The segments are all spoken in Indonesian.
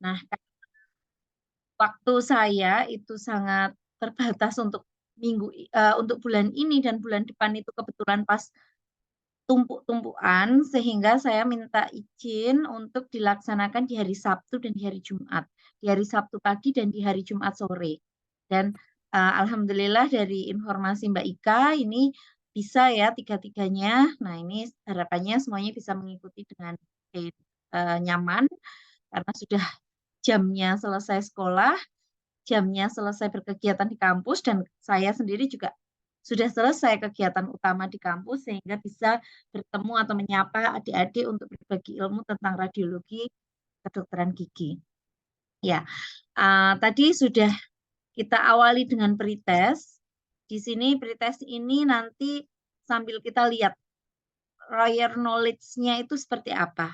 Nah, waktu saya itu sangat terbatas untuk untuk bulan ini dan bulan depan itu kebetulan pas tumpuk-tumpukan, sehingga saya minta izin untuk dilaksanakan di hari Sabtu dan di hari Jumat. Di hari Sabtu pagi dan di hari Jumat sore. Dan, alhamdulillah dari informasi Mbak Ika ini bisa ya tiga-tiganya. Nah ini harapannya semuanya bisa mengikuti dengan nyaman karena sudah jamnya selesai sekolah, jamnya selesai berkegiatan di kampus, dan saya sendiri juga sudah selesai kegiatan utama di kampus sehingga bisa bertemu atau menyapa adik-adik untuk berbagi ilmu tentang radiologi kedokteran gigi. Ya, tadi sudah kita awali dengan pretest. Di sini pretest ini nanti sambil kita lihat prior knowledge-nya itu seperti apa.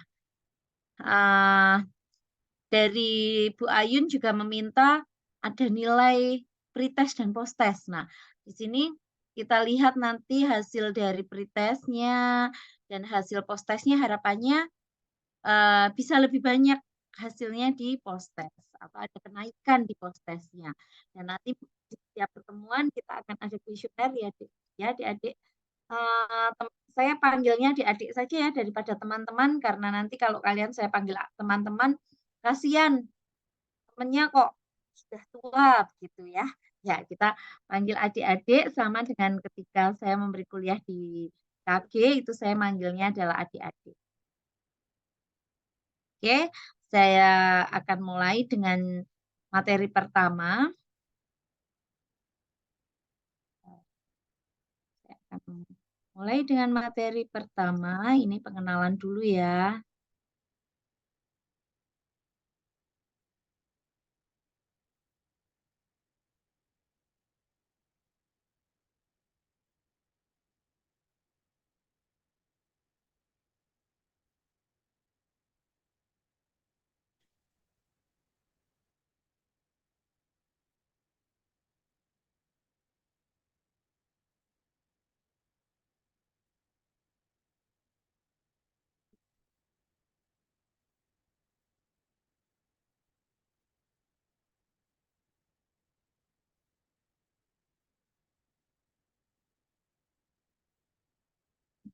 Dari Bu Ayun juga meminta ada nilai pretest dan posttest. Nah, di sini kita lihat nanti hasil dari pretestnya dan hasil posttestnya harapannya bisa lebih banyak hasilnya di posttest atau ada kenaikan di posttestnya. Dan nanti di setiap pertemuan kita akan ada kuesioner ya, ya adik-adik. Saya panggilnya adik-adik saja ya daripada teman-teman, karena nanti kalau kalian saya panggil teman-teman kasihan temennya kok sudah tua gitu ya. Ya, kita panggil adik-adik sama dengan ketika saya memberi kuliah di KG itu saya manggilnya adalah adik-adik. Oke, saya akan mulai dengan materi pertama. Saya akan mulai dengan materi pertama, ini pengenalan dulu ya.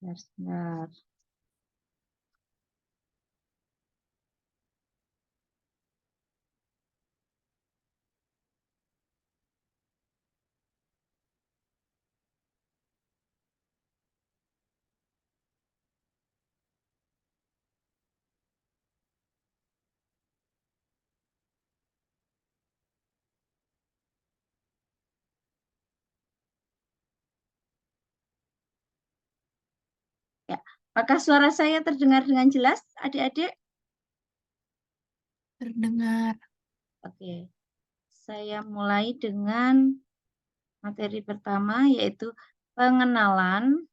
Sebentar. Ya, apakah suara saya terdengar dengan jelas, adik-adik? Terdengar. Oke, saya mulai dengan materi pertama yaitu pengenalan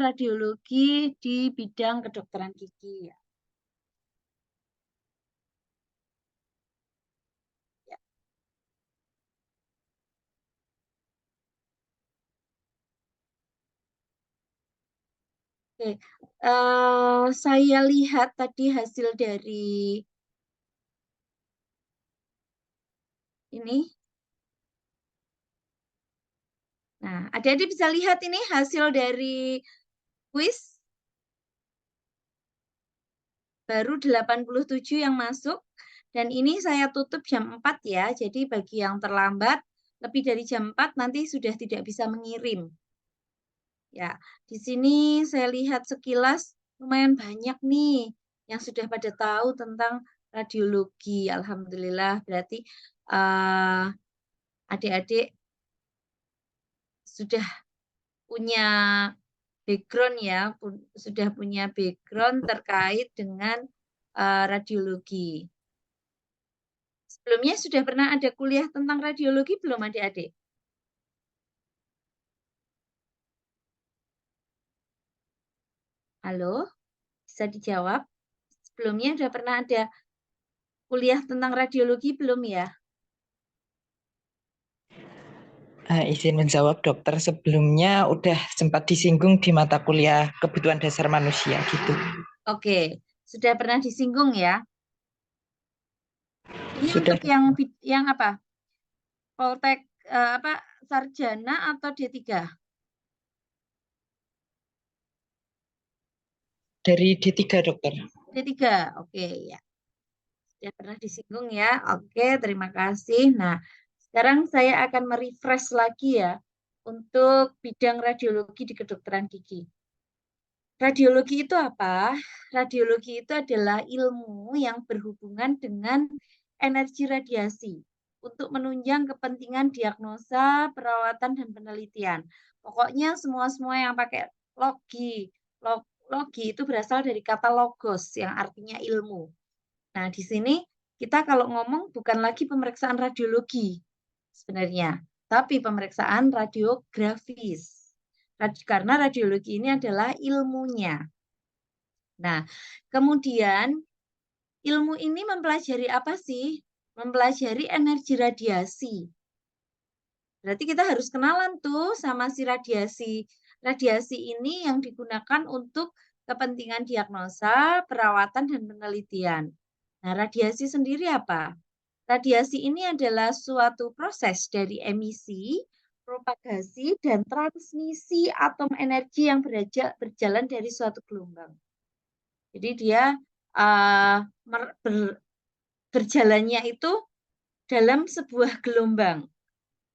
radiologi di bidang kedokteran gigi. Ya. Oke, saya lihat tadi hasil dari ini. Nah, adik-adik bisa lihat ini hasil dari kuis. Baru 87 yang masuk. Dan ini saya tutup jam 4 ya. Jadi bagi yang terlambat, lebih dari jam 4 nanti sudah tidak bisa mengirim. Ya, di sini saya lihat sekilas lumayan banyak nih yang sudah pada tahu tentang radiologi. Alhamdulillah, berarti adik-adik sudah punya background ya, sudah punya background terkait dengan radiologi. Sebelumnya sudah pernah ada kuliah tentang radiologi belum adik-adik? Halo, bisa dijawab? Sebelumnya sudah pernah ada kuliah tentang radiologi belum ya? Izin menjawab dokter, sebelumnya udah sempat disinggung di mata kuliah kebutuhan dasar manusia gitu. Oke, sudah pernah disinggung ya. Ini Sudah untuk yang apa? Poltek apa sarjana atau D3? dari D3 dokter. D3. Oke, ya. Sudah pernah disinggung ya. Oke, terima kasih. Nah, sekarang saya akan merefresh lagi ya untuk bidang radiologi di kedokteran gigi. Radiologi itu apa? Radiologi itu adalah ilmu yang berhubungan dengan energi radiasi untuk menunjang kepentingan diagnosa, perawatan, dan penelitian. Pokoknya semua-semua yang pakai logi. Logi itu berasal dari kata logos yang artinya ilmu. Nah, di sini kita kalau ngomong bukan lagi pemeriksaan radiologi sebenarnya, tapi pemeriksaan radiografis. Karena radiologi ini adalah ilmunya. Nah, kemudian ilmu ini mempelajari apa sih? Mempelajari energi radiasi. Berarti kita harus kenalan tuh sama si radiasi. Radiasi ini yang digunakan untuk kepentingan diagnosa, perawatan, dan penelitian. Nah, radiasi sendiri apa? Radiasi ini adalah suatu proses dari emisi, propagasi, dan transmisi atom energi yang berjalan dari suatu gelombang. Jadi dia berjalannya itu dalam sebuah gelombang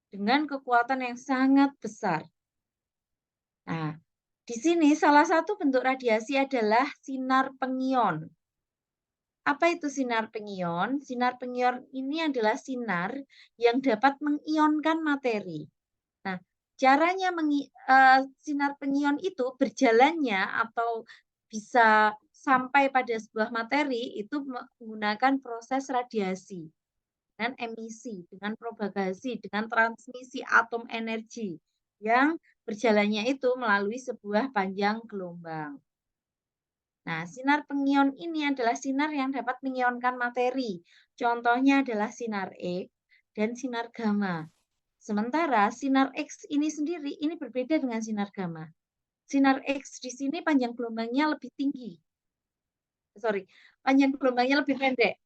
dengan kekuatan yang sangat besar. Nah, di sini salah satu bentuk radiasi adalah sinar pengion. Apa itu sinar pengion? Sinar pengion ini adalah sinar yang dapat mengionkan materi. Nah, caranya sinar pengion itu berjalannya atau bisa sampai pada sebuah materi itu menggunakan proses radiasi, dengan emisi, dengan propagasi, dengan transmisi atom energi yang berjalannya itu melalui sebuah panjang gelombang. Nah, sinar pengion ini adalah sinar yang dapat mengionkan materi. Contohnya adalah sinar X dan sinar gamma. Sementara sinar X ini sendiri ini berbeda dengan sinar gamma. Sinar X di sini panjang gelombangnya lebih tinggi. Panjang gelombangnya lebih pendek.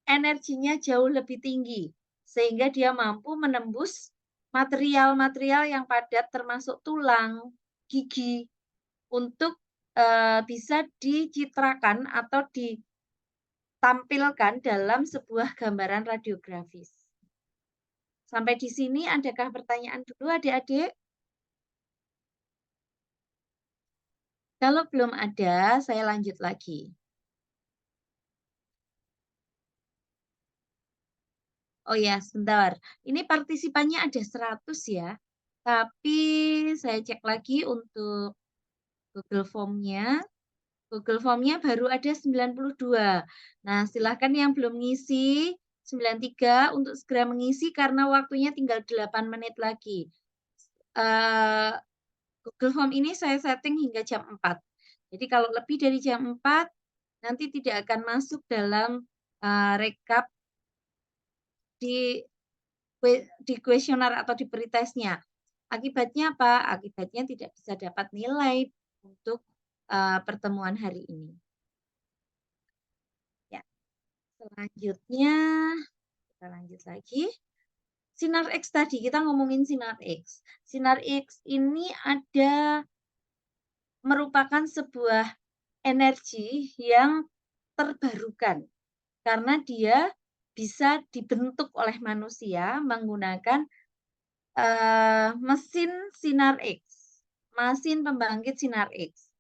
Energinya jauh lebih tinggi sehingga dia mampu menembus material-material yang padat termasuk tulang, gigi untuk bisa dicitrakan atau ditampilkan dalam sebuah gambaran radiografis. Sampai di sini adakah pertanyaan dulu adik-adik? Kalau belum ada, saya lanjut lagi. Oh ya, sebentar. Ini partisipannya ada 100 ya. Tapi saya cek lagi untuk Google Form-nya. Google Form-nya baru ada 92. Nah, silahkan yang belum ngisi 93 untuk segera mengisi karena waktunya tinggal 8 menit lagi. Google Form ini saya setting hingga jam 4. Jadi kalau lebih dari jam 4, nanti tidak akan masuk dalam rekap di kuesioner atau di pretestnya. Akibatnya apa? Akibatnya tidak bisa dapat nilai untuk pertemuan hari ini. Ya, selanjutnya kita lanjut lagi. Sinar X tadi, kita ngomongin sinar X. Sinar X ini merupakan sebuah energi yang terbarukan karena dia bisa dibentuk oleh manusia menggunakan mesin sinar X, mesin pembangkit sinar X.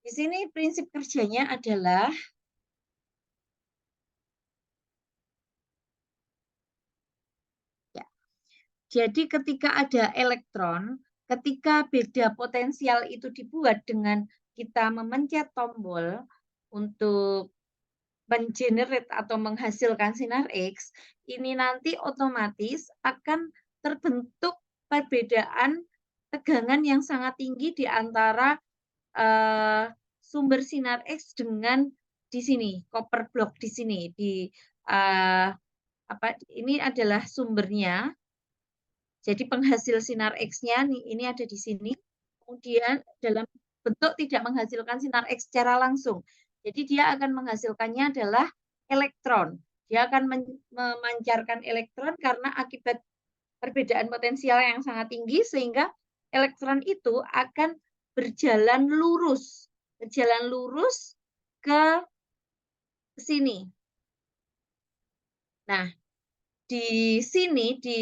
Di sini prinsip kerjanya adalah ya, jadi ketika ada elektron, ketika beda potensial itu dibuat dengan kita memencet tombol untuk mengenerate atau menghasilkan sinar X, ini nanti otomatis akan terbentuk perbedaan tegangan yang sangat tinggi di antara sumber sinar X dengan di sini, copper block di sini, di ini adalah sumbernya. Jadi penghasil sinar X-nya ini ada di sini. Kemudian dalam bentuk tidak menghasilkan sinar X secara langsung. Jadi dia akan menghasilkannya adalah elektron. Dia akan memancarkan elektron karena akibat perbedaan potensial yang sangat tinggi sehingga elektron itu akan berjalan lurus ke sini. Nah, di sini di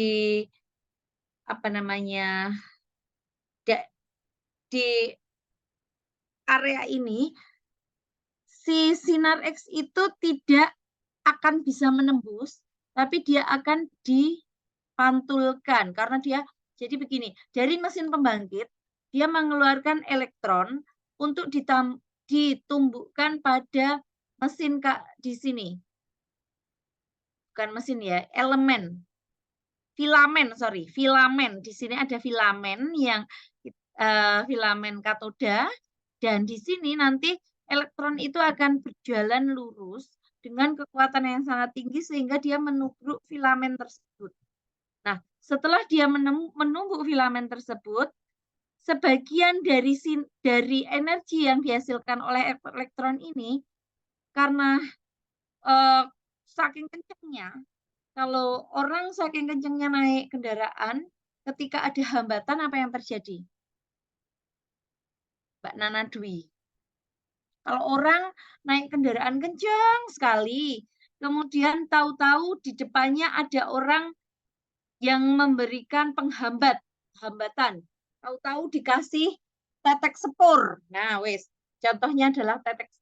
apa namanya di area ini si sinar X itu tidak akan bisa menembus, tapi dia akan dipantulkan karena dia jadi begini, dari mesin pembangkit dia mengeluarkan elektron untuk ditumbuhkan pada mesin di sini. Bukan mesin ya, filamen. Di sini ada filamen yang filamen katoda, dan di sini nanti elektron itu akan berjalan lurus dengan kekuatan yang sangat tinggi sehingga dia menubruk filamen tersebut. Nah, setelah dia menumbuk filamen tersebut, sebagian dari energi yang dihasilkan oleh elektron ini karena saking kencangnya, kalau orang saking kencangnya naik kendaraan, ketika ada hambatan apa yang terjadi? Mbak Nana Dwi. Kalau orang naik kendaraan kencang sekali, kemudian tahu-tahu di depannya ada orang yang memberikan hambatan. Tahu-tahu dikasih tetek sepur. Nah, wes, contohnya adalah tetek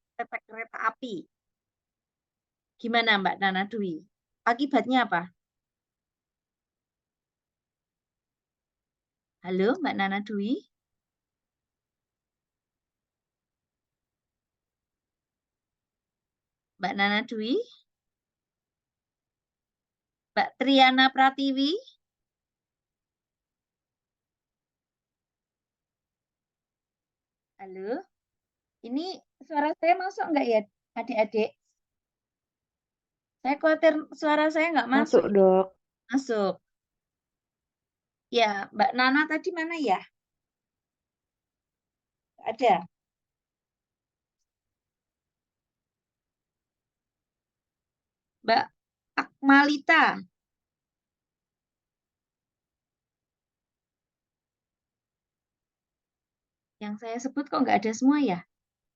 kereta api. Gimana Mbak Nana Dwi? Akibatnya apa? Halo Mbak Nana Dwi? Mbak Nana Dwi? Mbak Triana Pratiwi? Halo? Ini suara saya masuk nggak ya adik-adik? Saya khawatir suara saya nggak masuk. Masuk, Dok. Masuk. Ya, Mbak Nana tadi mana ya? Ada. Mbak Akmalita. Yang saya sebut kok nggak ada semua ya?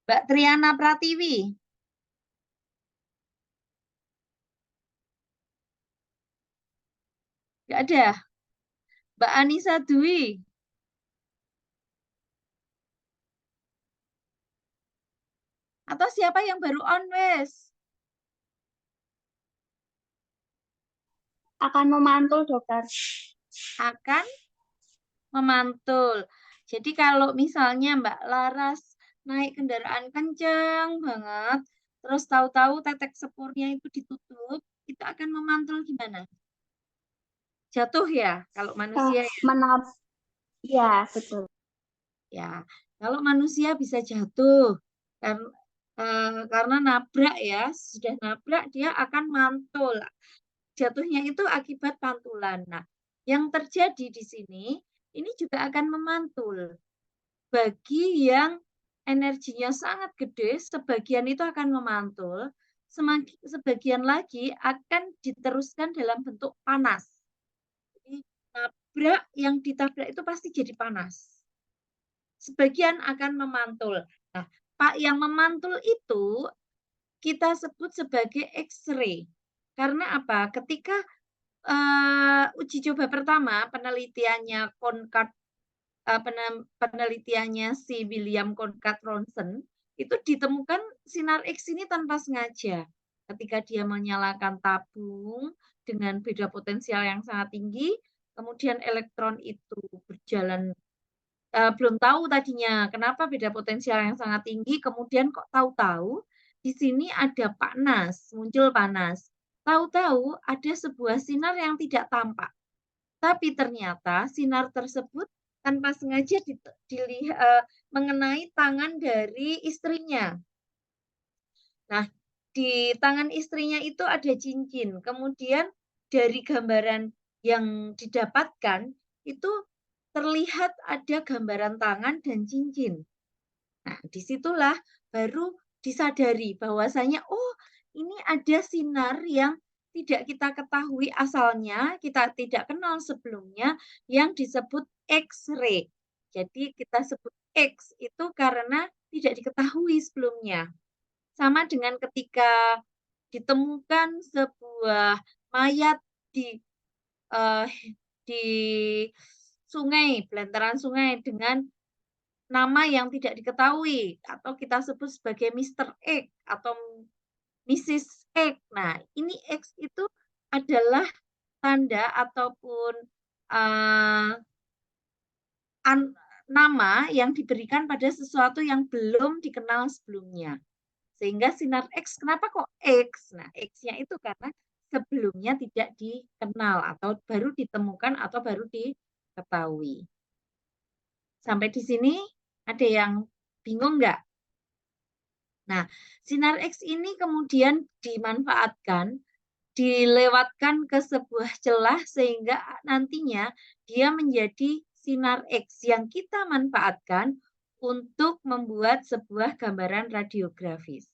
Mbak Triana Pratiwi. Nggak ada. Mbak Anissa Dwi. Atau siapa yang baru on, wes? Akan memantul, Dokter. Akan memantul. Jadi kalau misalnya Mbak Laras naik kendaraan kencang banget, terus tahu-tahu tetek sepurnya itu ditutup, itu akan memantul gimana? Jatuh ya kalau manusia ya? Ya, betul. Ya, kalau manusia bisa jatuh karena nabrak ya, sudah nabrak dia akan mantul. Jatuhnya itu akibat pantulan. Nah, yang terjadi di sini ini juga akan memantul. Bagi yang energinya sangat gede, sebagian itu akan memantul, sebagian lagi akan diteruskan dalam bentuk panas. Jadi nabrak, yang ditabrak itu pasti jadi panas. Sebagian akan memantul. Nah, Pak, yang memantul itu kita sebut sebagai X-ray. Karena apa? Ketika uji coba pertama penelitiannya penelitiannya si William Conrad Ronson itu ditemukan sinar X ini tanpa sengaja. Ketika dia menyalakan tabung dengan beda potensial yang sangat tinggi, kemudian elektron itu berjalan belum tahu tadinya kenapa beda potensial yang sangat tinggi, kemudian kok tahu-tahu di sini ada panas, muncul panas. Tahu-tahu ada sebuah sinar yang tidak tampak. Tapi ternyata sinar tersebut tanpa sengaja mengenai tangan dari istrinya. Nah, di tangan istrinya itu ada cincin. Kemudian dari gambaran yang didapatkan, itu terlihat ada gambaran tangan dan cincin. Nah, disitulah baru disadari bahwasanya, oh ini ada sinar yang tidak kita ketahui asalnya, kita tidak kenal sebelumnya, yang disebut X-ray. Jadi kita sebut X itu karena tidak diketahui sebelumnya. Sama dengan ketika ditemukan sebuah mayat di di sungai, belantaran sungai dengan nama yang tidak diketahui atau kita sebut sebagai Mr. X atau Mrs. X. Nah, ini X itu adalah tanda ataupun nama yang diberikan pada sesuatu yang belum dikenal sebelumnya. Sehingga sinar X, kenapa kok X? Nah, X-nya itu karena sebelumnya tidak dikenal atau baru ditemukan atau baru diketahui. Sampai di sini ada yang bingung nggak? Nah, sinar X ini kemudian dimanfaatkan, dilewatkan ke sebuah celah sehingga nantinya dia menjadi sinar X yang kita manfaatkan untuk membuat sebuah gambaran radiografis.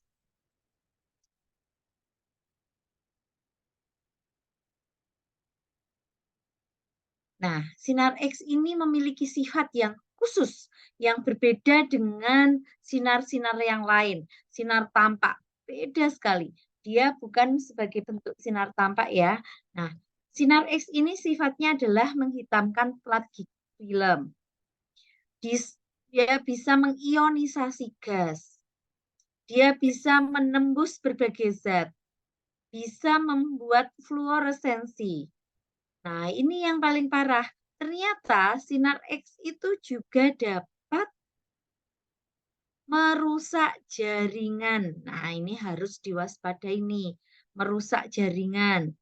Nah, sinar X ini memiliki sifat yang khusus, yang berbeda dengan sinar-sinar yang lain. Sinar tampak, beda sekali. Dia bukan sebagai bentuk sinar tampak ya. Nah, sinar X ini sifatnya adalah menghitamkan plat film. Dia bisa mengionisasi gas. Dia bisa menembus berbagai zat. Bisa membuat fluoresensi. Nah, ini yang paling parah. Ternyata sinar X itu juga dapat merusak jaringan. Nah, ini harus diwaspadai nih, merusak jaringan.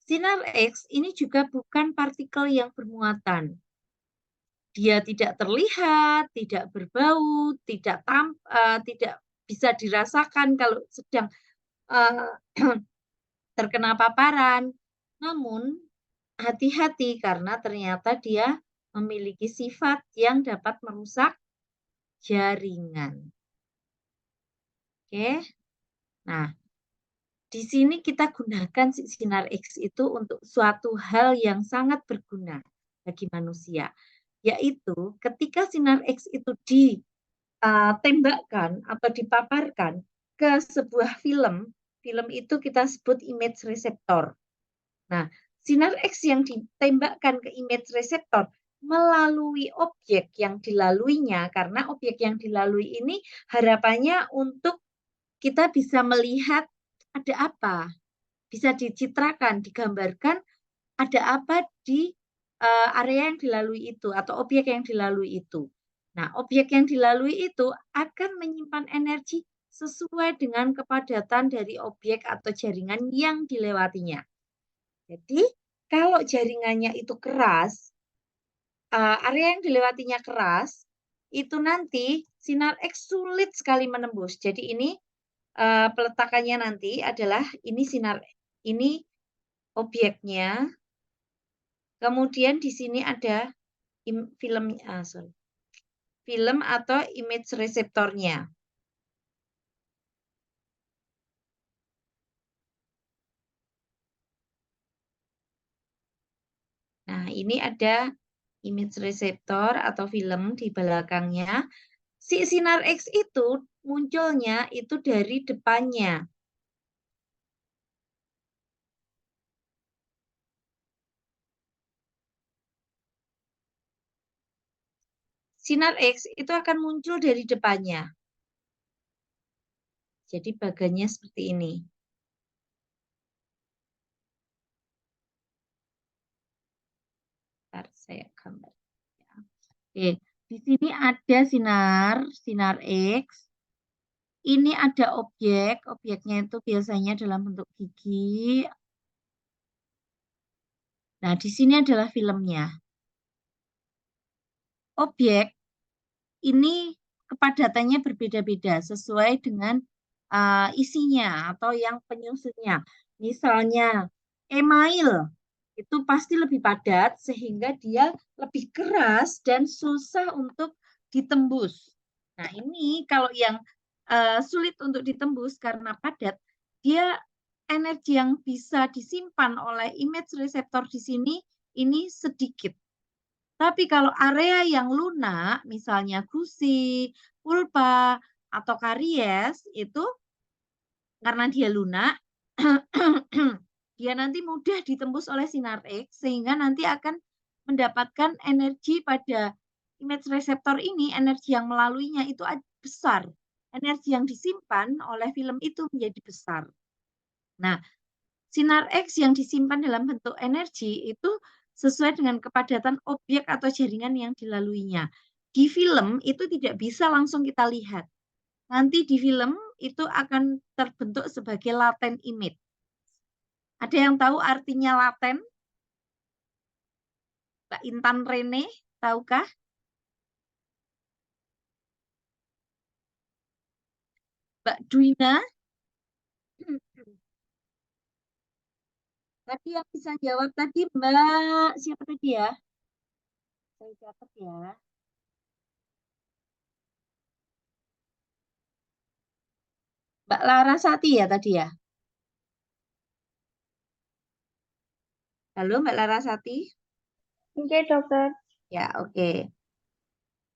Sinar X ini juga bukan partikel yang bermuatan. Dia tidak terlihat, tidak berbau, tidak bisa dirasakan kalau sedang terkena paparan. Namun, hati-hati karena ternyata dia memiliki sifat yang dapat merusak jaringan. Oke. Nah, di sini kita gunakan sinar X itu untuk suatu hal yang sangat berguna bagi manusia, yaitu ketika sinar X itu ditembakkan atau dipaparkan ke sebuah film itu kita sebut image reseptor. Nah, sinar X yang ditembakkan ke image reseptor melalui objek yang dilaluinya, karena objek yang dilalui ini harapannya untuk kita bisa melihat ada apa, bisa dicitrakan, digambarkan ada apa di area yang dilalui itu atau objek yang dilalui itu. Nah, objek yang dilalui itu akan menyimpan energi sesuai dengan kepadatan dari objek atau jaringan yang dilewatinya. Jadi, kalau jaringannya itu keras, area yang dilewatinya keras, itu nanti sinar X sulit sekali menembus. Jadi ini peletakannya nanti adalah ini ini objeknya. Kemudian di sini ada film atau image reseptornya. Nah, ini ada image reseptor atau film di belakangnya. Si sinar X itu munculnya itu dari depannya. Sinar X itu akan muncul dari depannya. Jadi bagannya seperti ini. Bentar, saya gambar. Oke, di sini ada sinar X. Ini ada objeknya itu biasanya dalam bentuk gigi. Nah, di sini adalah filmnya. Objek ini kepadatannya berbeda-beda sesuai dengan isinya atau yang penyusunnya. Misalnya email itu pasti lebih padat sehingga dia lebih keras dan susah untuk ditembus. Nah, ini kalau yang sulit untuk ditembus karena padat, dia energi yang bisa disimpan oleh image reseptor di sini ini sedikit. Tapi kalau area yang lunak, misalnya gusi, pulpa, atau karies, itu karena dia lunak, dia nanti mudah ditembus oleh sinar X, sehingga nanti akan mendapatkan energi pada image reseptor ini, energi yang melaluinya itu besar. Energi yang disimpan oleh film itu menjadi besar. Nah, sinar X yang disimpan dalam bentuk energi itu sesuai dengan kepadatan objek atau jaringan yang dilaluinya. Di film itu tidak bisa langsung kita lihat. Nanti di film itu akan terbentuk sebagai latent image. Ada yang tahu artinya laten? Mbak Intan Rene, tahukah? Mbak Duina? Tadi yang bisa jawab tadi Mbak, siapa tadi ya? Saya catat ya. Mbak Larasati ya tadi ya? Halo Mbak Larasati? Oke, dokter. Ya, oke.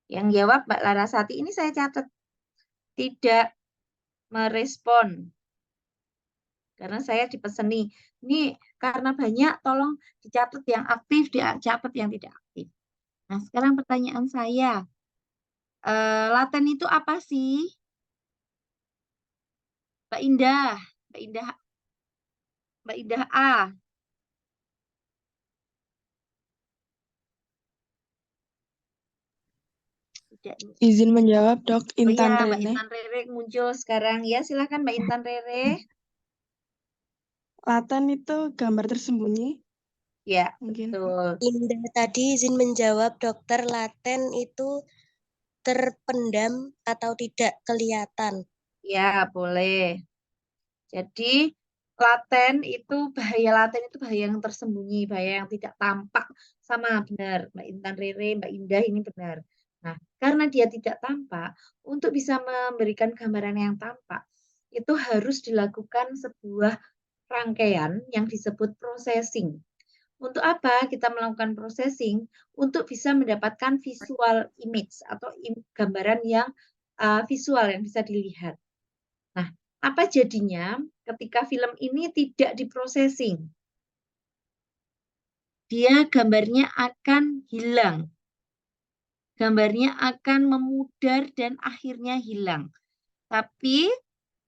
Yang jawab Mbak Larasati ini saya catat. Tidak merespon. Karena saya dipeseni. Ini karena banyak, tolong dicatat yang aktif, dicatat yang tidak aktif. Nah, sekarang pertanyaan saya. Laten itu apa sih? Mbak Indah. Mbak Indah. Mbak Indah A. Tidak. Izin menjawab, Dok. Oh Intan ya, Mbak Rene. Intan Rere muncul sekarang. Ya, silakan Mbak Intan Rere. Laten itu gambar tersembunyi, Ya, mungkin. betul. Indah tadi izin menjawab, dokter. Laten itu terpendam atau tidak kelihatan. Ya, boleh. Jadi laten itu bahaya yang tersembunyi, bahaya yang tidak tampak. Sama benar, Mbak Intan Rere, Mbak Indah ini benar. Nah, karena dia tidak tampak, untuk bisa memberikan gambaran yang tampak, itu harus dilakukan sebuah rangkaian yang disebut processing. Untuk apa kita melakukan processing? Untuk bisa mendapatkan visual image atau gambaran yang visual yang bisa dilihat. Nah, apa jadinya ketika film ini tidak diprocessing? Dia gambarnya akan hilang. Gambarnya akan memudar dan akhirnya hilang. Tapi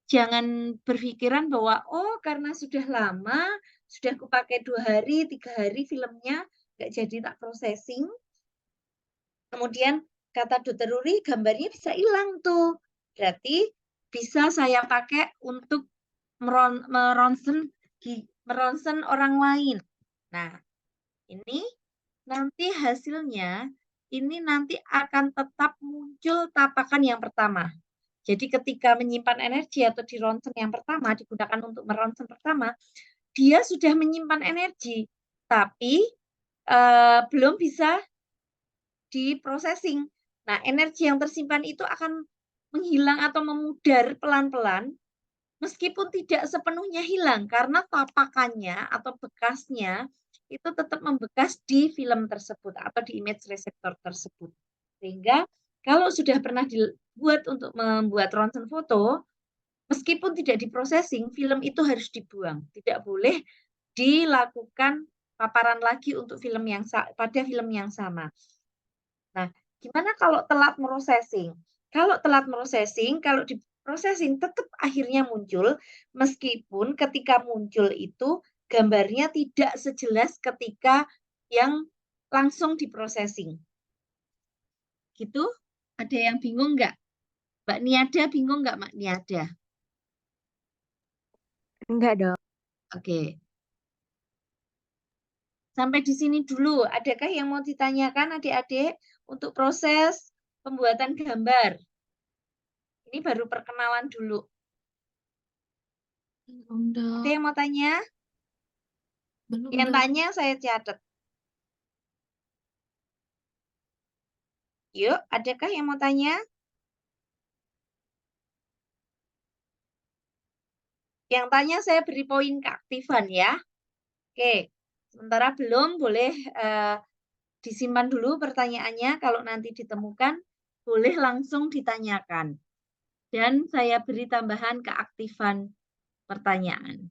jangan berpikiran bahwa, oh karena sudah lama, sudah kupakai 2 hari, 3 hari filmnya nggak jadi tak processing. Kemudian kata Dr. Ruri, gambarnya bisa hilang tuh. Berarti bisa saya pakai untuk meronsen orang lain. Nah, ini nanti hasilnya ini nanti akan tetap muncul tapakan yang pertama. Jadi ketika menyimpan energi atau di ronsen yang pertama, digunakan untuk meronsen pertama, dia sudah menyimpan energi, tapi belum bisa diprocessing. Nah, energi yang tersimpan itu akan menghilang atau memudar pelan-pelan, meskipun tidak sepenuhnya hilang, karena tapakannya atau bekasnya itu tetap membekas di film tersebut atau di image reseptor tersebut. Sehingga kalau sudah pernah dibuat untuk membuat ronsen foto, meskipun tidak diprocessing, film itu harus dibuang. Tidak boleh dilakukan paparan lagi untuk film yang pada film yang sama. Nah, gimana kalau telat processing? Kalau telat processing, kalau diprocessing tetap akhirnya muncul, meskipun ketika muncul itu gambarnya tidak sejelas ketika yang langsung diprocessing. Gitu? Ada yang bingung nggak? Mbak Niada bingung nggak, Mbak Niada? Enggak, Dok. Oke. Sampai di sini dulu. Adakah yang mau ditanyakan adik-adik untuk proses pembuatan gambar? Ini baru perkenalan dulu. Ada yang mau tanya? Yang tanya saya catat. Yuk, adakah yang mau tanya? Yang tanya saya beri poin keaktifan ya. Oke, sementara belum boleh disimpan dulu pertanyaannya. Kalau nanti ditemukan, boleh langsung ditanyakan. Dan saya beri tambahan keaktifan pertanyaan.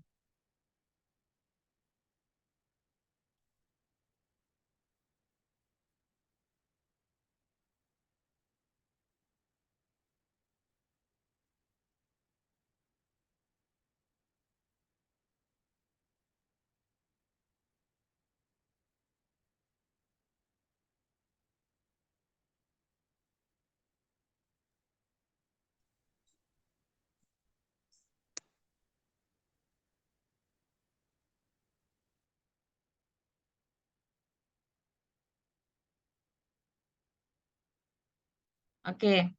Oke.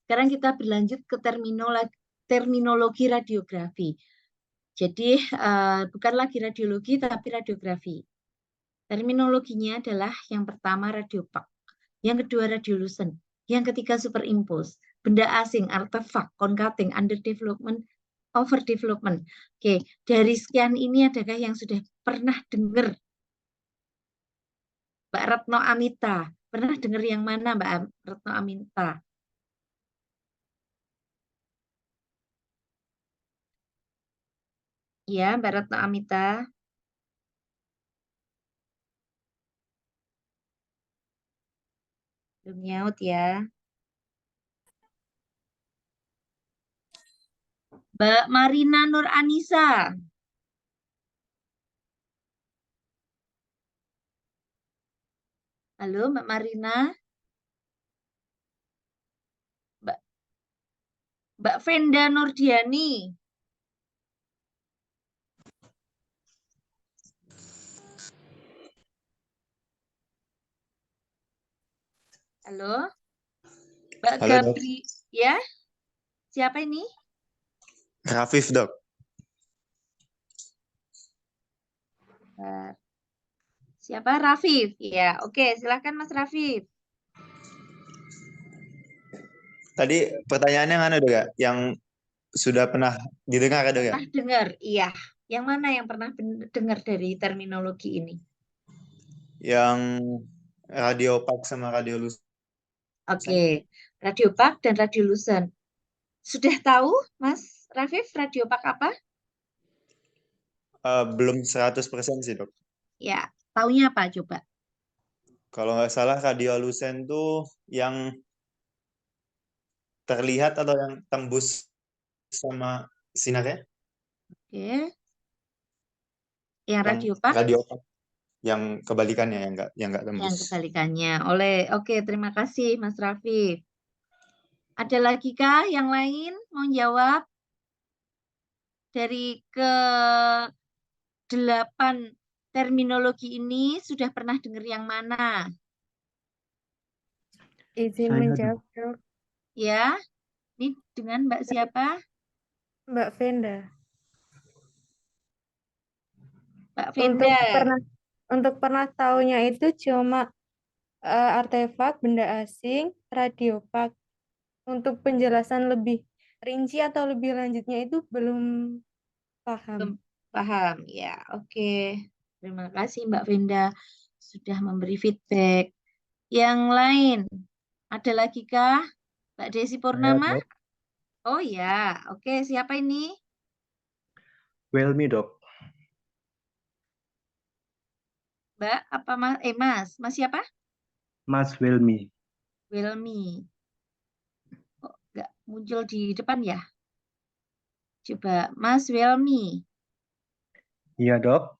Sekarang kita berlanjut ke terminologi radiografi. Jadi bukan lagi radiologi tapi radiografi. Terminologinya adalah yang pertama radiopak, yang kedua radiolucent, yang ketiga superimpose, benda asing, artefak, concatenating, underdevelopment, overdevelopment. Oke, dari sekian ini adakah yang sudah pernah dengar? Mbak Retno Amita, pernah dengar yang mana Mbak Retno Amita? Ya, Mbak Retno Amita. Belum nyaut ya. Mbak Marina Nur Anissa. Halo Mbak Marina. Mbak Venda Nurdiani. Halo. Mbak Halo, Dok. Gabri. Ya? Siapa ini? Rafif, Dok. Siapa? Rafif. Ya, oke, silakan Mas Rafif. Tadi pertanyaannya mana, Dok, ya? Yang sudah pernah didengar, Dok, ya? Pernah dengar? Iya. Yang mana yang pernah dengar dari terminologi ini? Yang radiopak sama radiolucent. Oke, radiopak dan radiolucent. Sudah tahu, Mas Rafif, radiopak apa? Belum 100% sih, Dok. Ya, taunya apa coba? Kalau nggak salah radiolucent tuh yang terlihat atau yang tembus sama sinarnya? Oke. Yang Yang radiopak? radiopak. Yang kebalikannya, yang nggak tembus. Yang kebalikannya. Oke, terima kasih Mas Rafif. Ada lagi kah yang lain mau jawab? Dari ke-8 terminologi ini sudah pernah dengar yang mana? Izin menjawab, Dok. Ya, ini dengan Mbak siapa? Mbak Venda. Mbak Venda. Untuk pernah tahunya itu cuma artefak, benda asing, radiopak. Untuk penjelasan lebih rinci atau lebih lanjutnya itu belum paham. Paham, ya. Oke. Terima kasih Mbak Venda sudah memberi feedback. Yang lain, ada lagi kah? Mbak Desi Purnama? Oh ya, oke. Siapa ini? Welmi, Dok. Mbak, apa Mas? Mas. Mas siapa? Mas Welmi. Wilmi. Kok nggak muncul di depan ya? Coba, Mas Wilmi. Iya, Dok.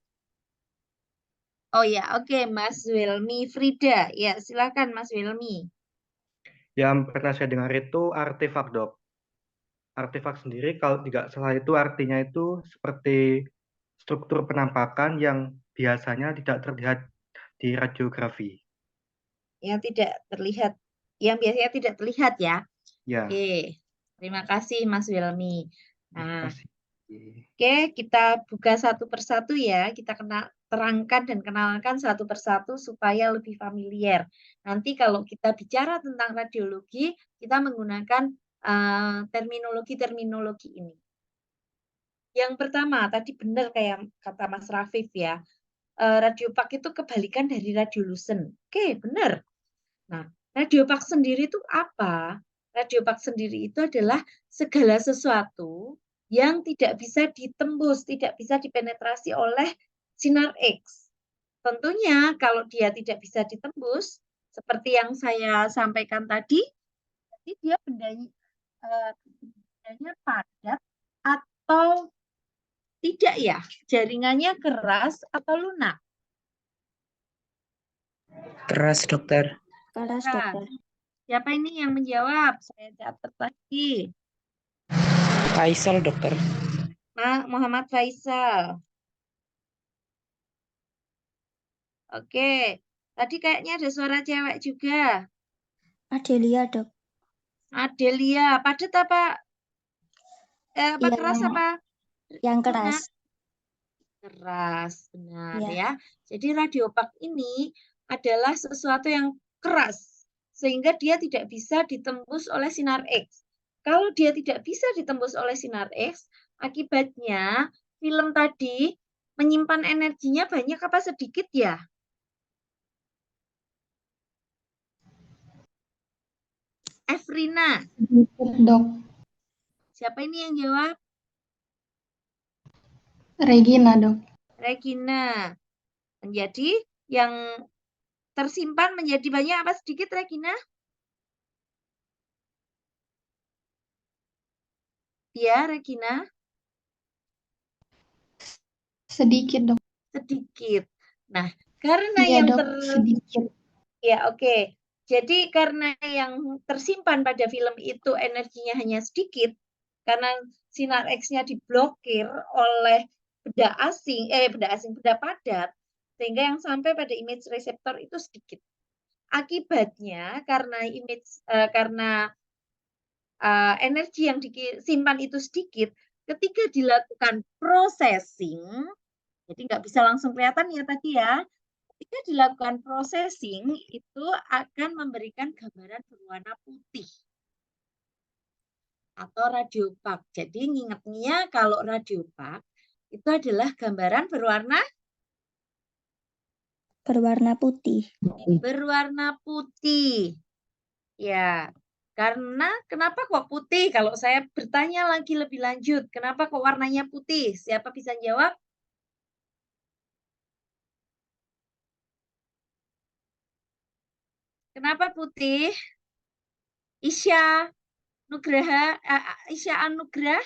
Oh ya, oke. Mas Wilmi Frida. Ya, silakan Mas Wilmi. Yang pernah saya dengar itu artefak, Dok. Artefak sendiri kalau tidak salah itu artinya itu seperti struktur penampakan yang biasanya tidak terlihat di radiografi. Yang tidak terlihat, yang biasanya tidak terlihat ya. Ya, Oke, terima kasih Mas Wilmi. terima Nah, kasih. Oke, kita buka satu persatu ya. Kita terangkan dan kenalkan satu persatu supaya lebih familiar. Nanti kalau kita bicara tentang radiologi, kita menggunakan terminologi-terminologi ini. Yang pertama, tadi benar kayak kata Mas Rafif ya. Radiopak itu kebalikan dari radiolucent. Oke, benar. Nah, radiopak sendiri itu apa? Radiopak sendiri itu adalah segala sesuatu yang tidak bisa ditembus, tidak bisa dipenetrasi oleh sinar X. Tentunya kalau dia tidak bisa ditembus, seperti yang saya sampaikan tadi, dia bendanya padat atau tidak ya? Jaringannya keras atau lunak? Keras, dokter. Keras, Keras. dokter. Siapa ini yang menjawab? Saya catat lagi. Faisal, dokter. Muhammad Faisal. Oke. Tadi kayaknya ada suara cewek juga. Adelia, dok. Adelia. Padat apa? Keras apa? Yang lunak? keras. Keras, benar Ya. ya. Jadi radiopak ini adalah sesuatu yang keras, sehingga dia tidak bisa ditembus oleh sinar X. Kalau dia tidak bisa ditembus oleh sinar X, akibatnya film tadi menyimpan energinya banyak apa sedikit ya? Efrina. Sedikit, dok. Siapa ini yang jawab? Regina, dok. Regina. Menjadi yang tersimpan menjadi banyak apa sedikit, Regina? Ya, Regina. Sedikit, dok. Sedikit. Nah, karena Iya, yang dok, sedikit. Ya, oke. Jadi karena yang tersimpan pada film itu energinya hanya sedikit, karena sinar X-nya diblokir oleh benda padat, sehingga yang sampai pada image reseptor itu sedikit. Akibatnya karena energi yang disimpan itu sedikit, ketika dilakukan processing, jadi nggak bisa langsung kelihatan ya tadi ya, ketika dilakukan processing itu akan memberikan gambaran berwarna putih atau radiopak. Jadi ngingetnya kalau radiopak itu adalah gambaran berwarna putih. Berwarna putih. Ya, karena kenapa kok putih? Kalau saya bertanya lagi lebih lanjut, kenapa kok warnanya putih? Siapa bisa jawab? Kenapa putih? Isya Anugrah,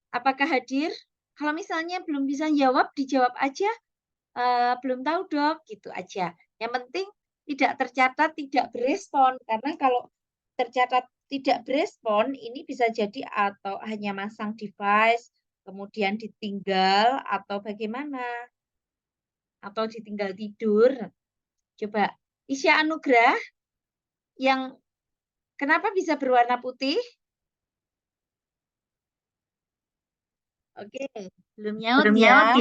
apakah hadir? Kalau misalnya belum bisa jawab, dijawab aja. Belum tahu dok, gitu aja. Yang penting tidak tercatat tidak berespon, karena kalau tercatat tidak berespon, ini bisa jadi atau hanya masang device, kemudian ditinggal, atau bagaimana. Atau ditinggal tidur. Coba, Isya Anugrah, yang kenapa bisa berwarna putih? Oke, belum nyaut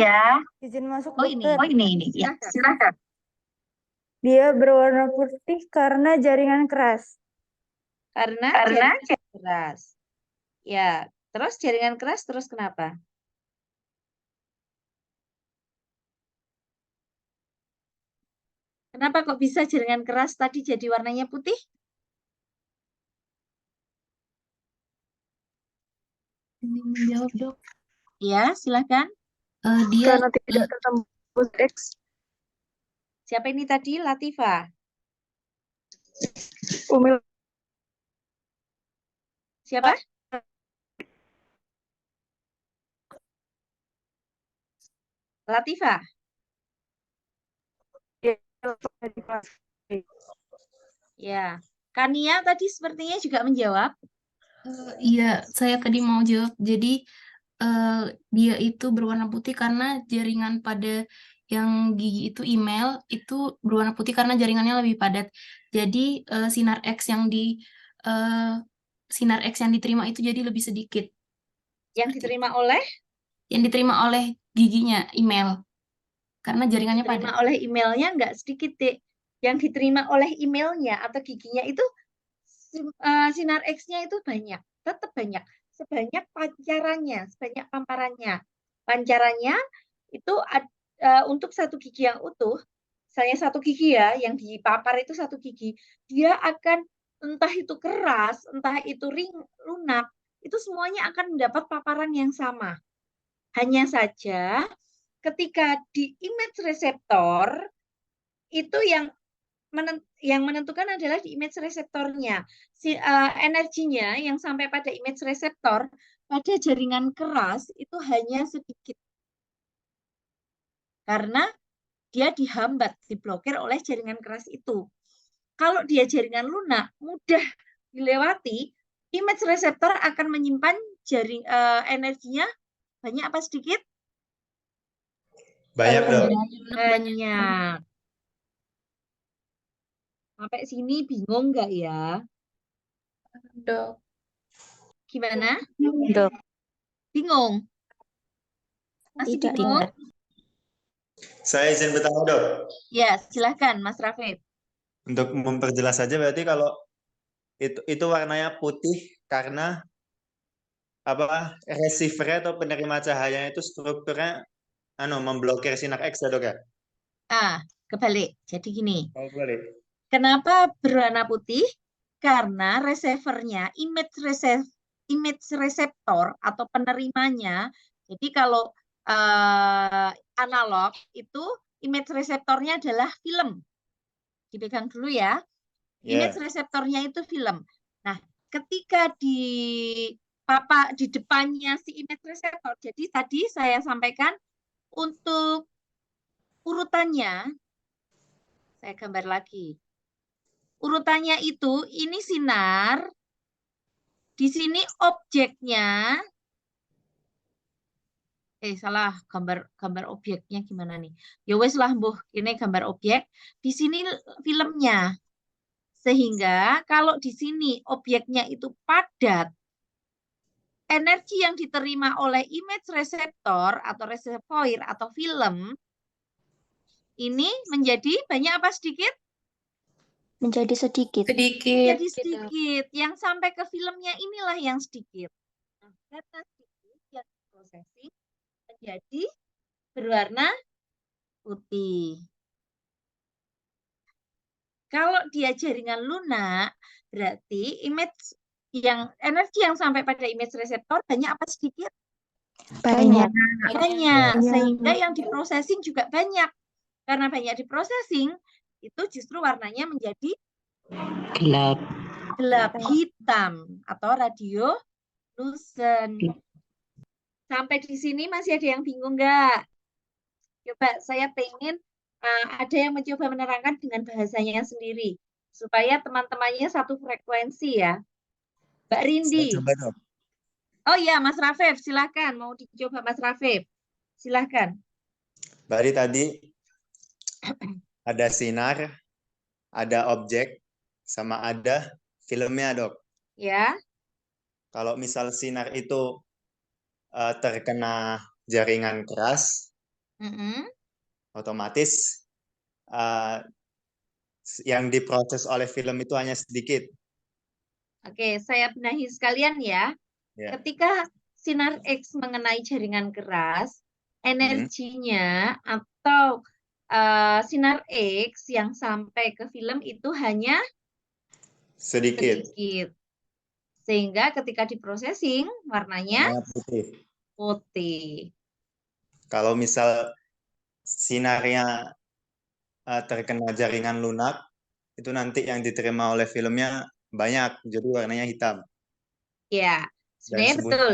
ya. Izin masuk, Oh dokter. ini. Ya, silakan. Dia berwarna putih karena jaringan keras. Karena jaringan keras. Ya, terus jaringan keras terus kenapa? Kenapa kok bisa jaringan keras tadi jadi warnanya putih? Ini menjawab, dok. Ya, silakan. Dia Karena tidak tertembus X. Siapa ini tadi? Latifa. Umil Siapa? Latifa. Ya. Kania tadi sepertinya juga menjawab. Iya, saya tadi mau jawab. Jadi dia itu berwarna putih karena jaringan pada yang gigi itu email itu berwarna putih karena jaringannya lebih padat. Jadi sinar X yang sinar X yang diterima itu jadi lebih sedikit. Yang Seperti diterima oleh giginya email karena jaringannya diterima padat. oleh emailnya nggak sedikit, Dek. Yang diterima oleh emailnya atau giginya itu sinar X-nya itu banyak, tetap banyak, sebanyak pancarannya, sebanyak pamparannya. Pancarannya itu untuk satu gigi yang utuh, misalnya satu gigi ya, yang dipapar itu satu gigi, dia akan entah itu keras, entah itu lunak, itu semuanya akan mendapat paparan yang sama. Hanya saja ketika di image reseptor itu yang menentukan adalah di image reseptornya. Energinya yang sampai pada image reseptor pada jaringan keras itu hanya sedikit. Karena dia dihambat, diblokir oleh jaringan keras itu. Kalau dia jaringan lunak, mudah dilewati, image reseptor akan menyimpan energinya banyak apa sedikit? Banyak, Dok. Banyak. Sampai sini bingung nggak ya? Dok. Gimana? Dok. Bingung? Masih Tidak bingung? ingat. Saya izin bertanya, Dok. Ya, silahkan Mas Rafif. Untuk memperjelas saja, berarti kalau itu warnanya putih karena apa, receiver atau penerima cahaya itu strukturnya memblokir sinar X ya, Dok ya? Kebalik. Jadi gini. Oh, boleh. Kenapa berwarna putih? Karena receivernya, image reseptor atau penerimanya. Jadi kalau analog itu image reseptornya adalah film. Dipegang dulu ya. Image reseptornya itu film. Nah, ketika di depannya si image reseptor, jadi tadi saya sampaikan untuk urutannya, saya gambar lagi. Urutannya itu, ini sinar, di sini objeknya, salah, gambar objeknya gimana nih? Ya wes lah, mbuh, ini gambar objek, di sini filmnya. Sehingga kalau di sini objeknya itu padat, energi yang diterima oleh image reseptor atau reservoir atau film, ini menjadi banyak apa sedikit? Menjadi sedikit. Jadi sedikit. Yang sampai ke filmnya inilah yang sedikit. Nah, karena sedikit yang processing menjadi berwarna putih. Kalau dia jaringan lunak, berarti energi yang sampai pada image reseptor banyak apa sedikit? Banyak. Banyak. Sehingga yang diprocessing juga banyak. Karena banyak diprocessing, itu justru warnanya menjadi gelap hitam atau radiolucent. Sampai di sini masih ada yang bingung nggak? Coba saya pengen ada yang mencoba menerangkan dengan bahasanya sendiri supaya teman-temannya satu frekuensi ya. Mbak Rindi. Saya coba, Dok. Oh iya, Mas Rafif, silakan. Mau dicoba Mas Rafif. Silakan. Berarti tadi ada sinar, ada objek, sama ada filmnya, Dok. Ya. Kalau misal sinar itu terkena jaringan keras, otomatis yang diproses oleh film itu hanya sedikit. Oke, saya benahi sekalian ya. Ketika sinar X mengenai jaringan keras, energinya atau sinar X yang sampai ke film itu hanya sedikit. Sehingga ketika diprocessing warnanya putih. Kalau misal sinarnya terkena jaringan lunak, itu nanti yang diterima oleh filmnya banyak, jadi warnanya hitam. Ya, sebenarnya betul.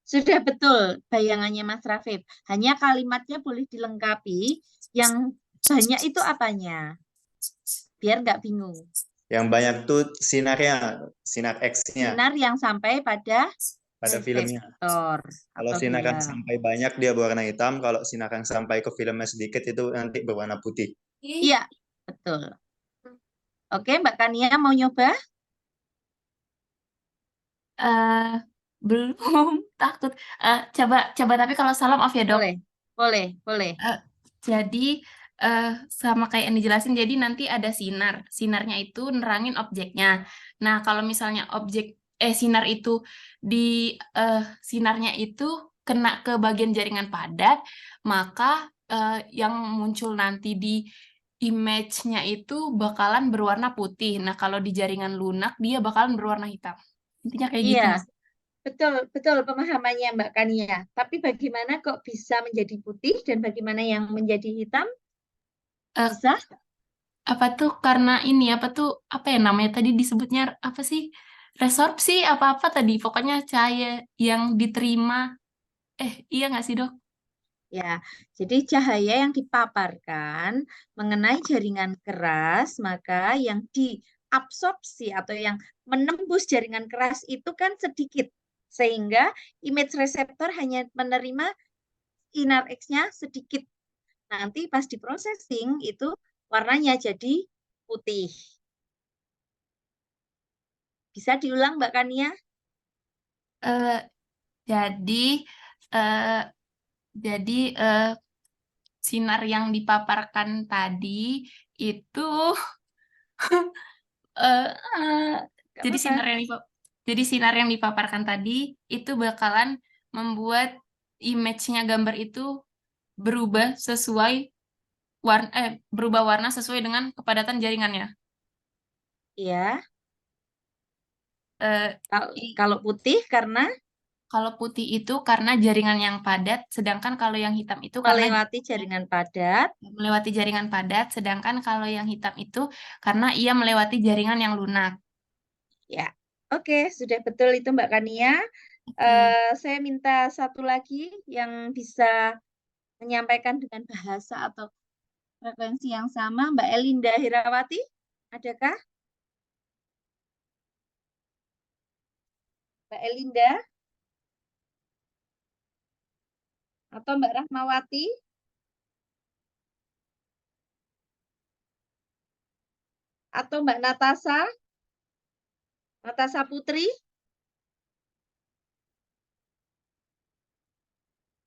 Sudah betul bayangannya Mas Rafif. Hanya kalimatnya boleh dilengkapi. Yang banyak itu apanya? Biar nggak bingung. Yang banyak tuh sinarnya, sinar X-nya. Sinar yang sampai pada filmnya. Kalau sinar yang sampai banyak dia berwarna hitam, kalau sinar yang sampai ke filmnya sedikit itu nanti berwarna putih. Iya, betul. Oke, Mbak Kania mau nyoba? Eh, belum takut. Coba tapi kalau salah maaf ya dok. Boleh. Jadi sama kayak yang dijelasin, jadi nanti ada sinarnya itu nerangin objeknya. Nah kalau misalnya sinar itu di sinarnya itu kena ke bagian jaringan padat, maka yang muncul nanti di image-nya itu bakalan berwarna putih. Nah kalau di jaringan lunak dia bakalan berwarna hitam. Intinya kayak gitu. Iya, betul pemahamannya Mbak Kania. Tapi bagaimana kok bisa menjadi putih dan bagaimana yang menjadi hitam? Eh, Bisa? apa tuh karena ini apa ya namanya tadi disebutnya apa sih, resorpsi apa tadi, pokoknya cahaya yang diterima, iya nggak sih dok? Ya, jadi cahaya yang dipaparkan mengenai jaringan keras, maka yang diabsorpsi atau yang menembus jaringan keras itu kan sedikit. Sehingga image reseptor hanya menerima sinar X-nya sedikit. Nanti pas di processing itu warnanya jadi putih. Bisa diulang Mbak Kania? Eh, jadi eh, sinar yang dipaparkan tadi itu eh, eh, Nggak jadi apa-apa. sinar yang dipaparkan tadi itu bakalan membuat image-nya gambar itu berubah berubah warna sesuai dengan kepadatan jaringannya. Ya, Eh, kalau putih karena Kalau putih itu karena jaringan yang padat, sedangkan kalau yang hitam itu karena melewati jaringan padat. melewati jaringan padat, sedangkan kalau yang hitam itu karena ia melewati jaringan yang lunak. Ya, oke, sudah betul itu Mbak Kania. Saya minta satu lagi yang bisa menyampaikan dengan bahasa atau frekuensi yang sama, Mbak Elinda Hirawati, adakah? Mbak Elinda? Atau Mbak Rahmawati? Atau Mbak Natasha? Natasha Putri?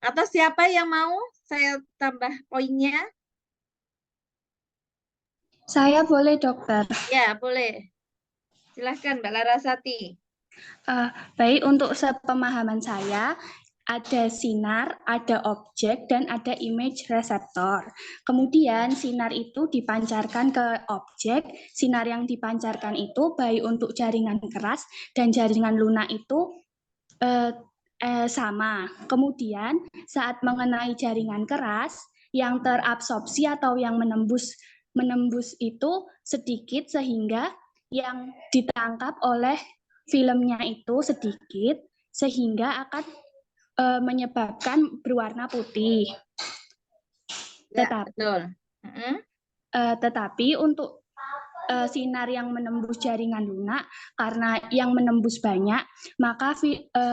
Atau siapa yang mau saya tambah poinnya? Saya boleh, dokter. Ya, boleh. Silahkan Mbak Larasati. Baik, untuk sepemahaman saya, ada sinar, ada objek, dan ada image reseptor. Kemudian sinar itu dipancarkan ke objek. Sinar yang dipancarkan itu baik untuk jaringan keras dan jaringan lunak itu sama. Kemudian saat mengenai jaringan keras, yang terabsorpsi atau yang menembus itu sedikit sehingga yang ditangkap oleh filmnya itu sedikit sehingga akan menyebabkan berwarna putih. Ya, betul. Tetapi untuk sinar yang menembus jaringan lunak, karena yang menembus banyak, maka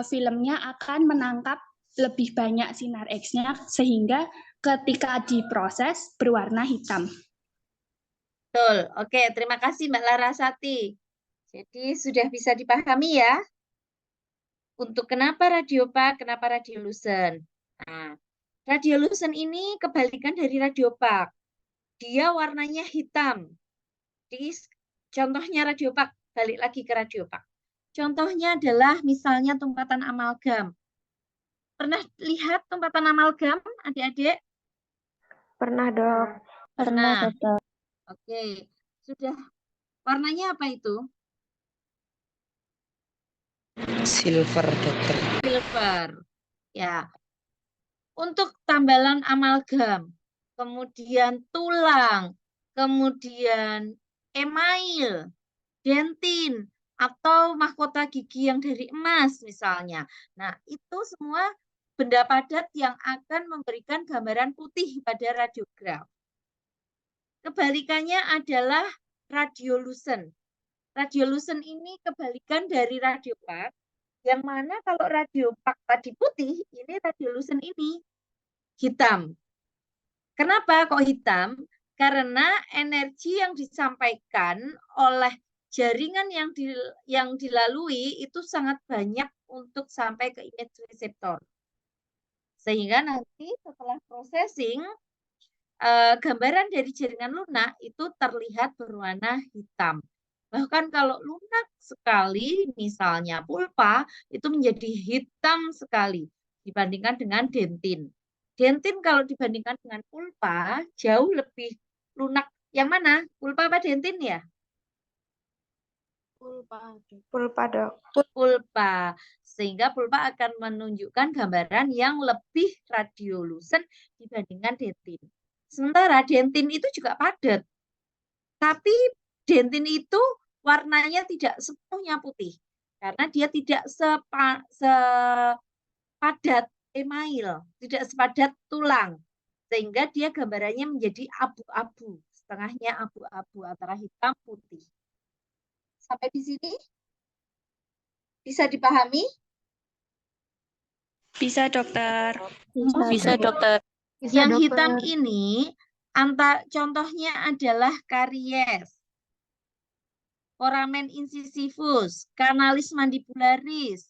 filmnya akan menangkap lebih banyak sinar X-nya sehingga ketika diproses berwarna hitam. Betul. Oke, terima kasih Mbak Larasati. Jadi sudah bisa dipahami ya untuk kenapa radiopak, kenapa radiolucent. Nah, radiolucent ini kebalikan dari radiopak. Dia warnanya hitam. Jadi contohnya radiopak, balik lagi ke radiopak. Contohnya adalah misalnya tumpatan amalgam. Pernah lihat tumpatan amalgam, adik-adik? Pernah, Dok. Pernah. Oke, sudah. Warnanya apa itu? Silver, dokter. Silver. Ya. Untuk tambalan amalgam, kemudian tulang, kemudian email, dentin, atau mahkota gigi yang dari emas misalnya. Nah, itu semua benda padat yang akan memberikan gambaran putih pada radiograf. Kebalikannya adalah radiolucent. Radiolucent ini kebalikan dari radiopak, yang mana kalau radiopak tadi putih, ini radiolucent ini hitam. Kenapa kok hitam? Karena energi yang disampaikan oleh jaringan yang dilalui itu sangat banyak untuk sampai ke image reseptor. Sehingga nanti setelah processing, gambaran dari jaringan lunak itu terlihat berwarna hitam. Bahkan kalau lunak sekali, misalnya pulpa, itu menjadi hitam sekali dibandingkan dengan dentin. Dentin kalau dibandingkan dengan pulpa, jauh lebih lunak. Yang mana? Pulpa apa dentin ya? Pulpa, Dok. Pulpa. Sehingga pulpa akan menunjukkan gambaran yang lebih radiolucent dibandingkan dentin. Sementara dentin itu juga padat. Tapi dentin itu warnanya tidak sepenuhnya putih. Karena dia tidak sepadat email, tidak sepadat tulang. Sehingga dia gambarannya menjadi abu-abu. Setengahnya abu-abu antara hitam putih. Sampai di sini? Bisa dipahami? Bisa, Dokter. Bisa, Dokter. Yang hitam ini, contohnya adalah karies, foramen incisivus, kanalis mandibularis,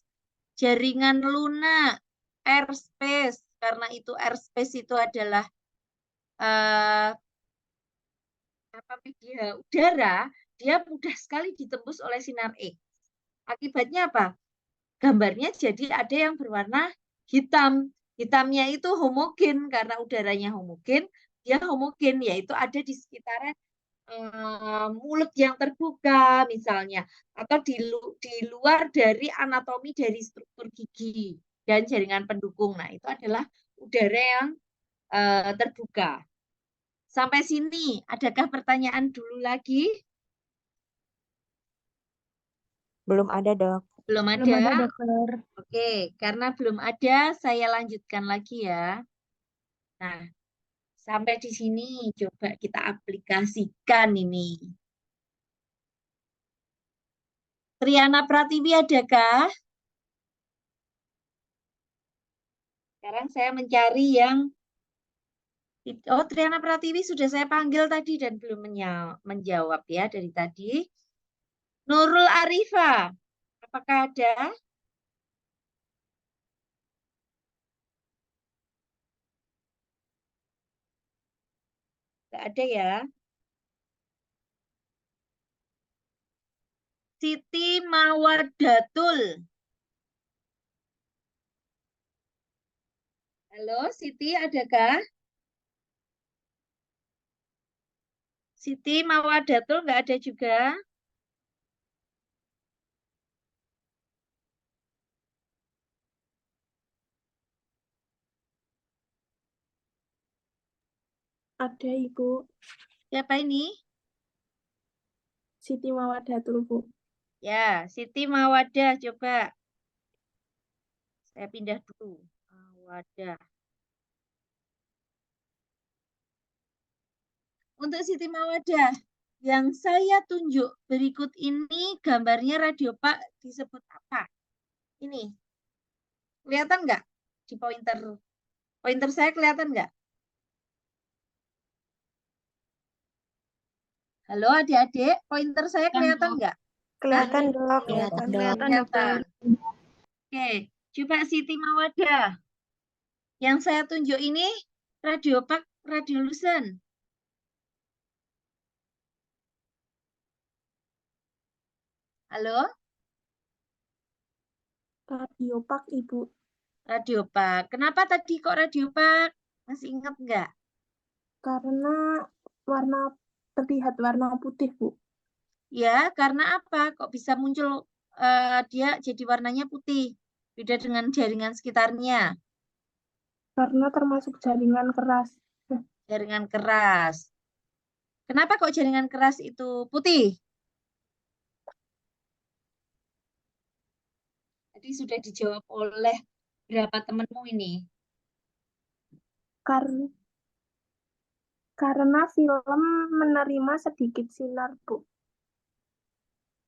jaringan lunak, airspace, karena itu airspace itu adalah media udara, dia mudah sekali ditembus oleh sinar X. Akibatnya apa? Gambarnya jadi ada yang berwarna hitam. Hitamnya itu homogen karena udaranya homogen, dia homogen yaitu ada di sekitaran mulut yang terbuka misalnya, atau di luar dari anatomi dari struktur gigi dan jaringan pendukung. Nah, itu adalah udara yang terbuka. Sampai sini, adakah pertanyaan dulu lagi? Belum ada, Dok. Belum ada? Belum ada, Dokter. Oke, karena belum ada, saya lanjutkan lagi ya. Nah, sampai di sini coba kita aplikasikan ini. Triana Pratiwi adakah? Sekarang saya mencari yang... Oh, Triana Pratiwi sudah saya panggil tadi dan belum menjawab ya dari tadi. Nurul Arifa, apakah ada? Nggak ada ya. Siti Mawadatul. Halo, Siti, adakah? Siti Mawadatul nggak ada juga? Ada, Ibu. Siapa ini? Siti Mawadatul, Bu. Ya, Siti Mawadah, coba. Saya pindah dulu. Mawadah. Untuk Siti Mawadah, yang saya tunjuk berikut ini gambarnya radiopak disebut apa? Ini. Kelihatan nggak di pointer? Pointer saya kelihatan nggak? Halo adik-adik, pointer saya kelihatan nggak? Kelihatan, Dok. Kelihatan. Oke, coba Siti Mawadah. Yang saya tunjuk ini radiopak radiolucent. Halo? Radiopak, Ibu. Radiopak. Kenapa tadi kok radiopak? Masih ingat nggak? Karena terlihat warna putih, Bu. Ya, karena apa? Kok bisa muncul dia jadi warnanya putih? Beda dengan jaringan sekitarnya. Karena termasuk jaringan keras. Jaringan keras. Kenapa kok jaringan keras itu putih? Tadi sudah dijawab oleh berapa temanmu ini? Karena film menerima sedikit sinar, Bu.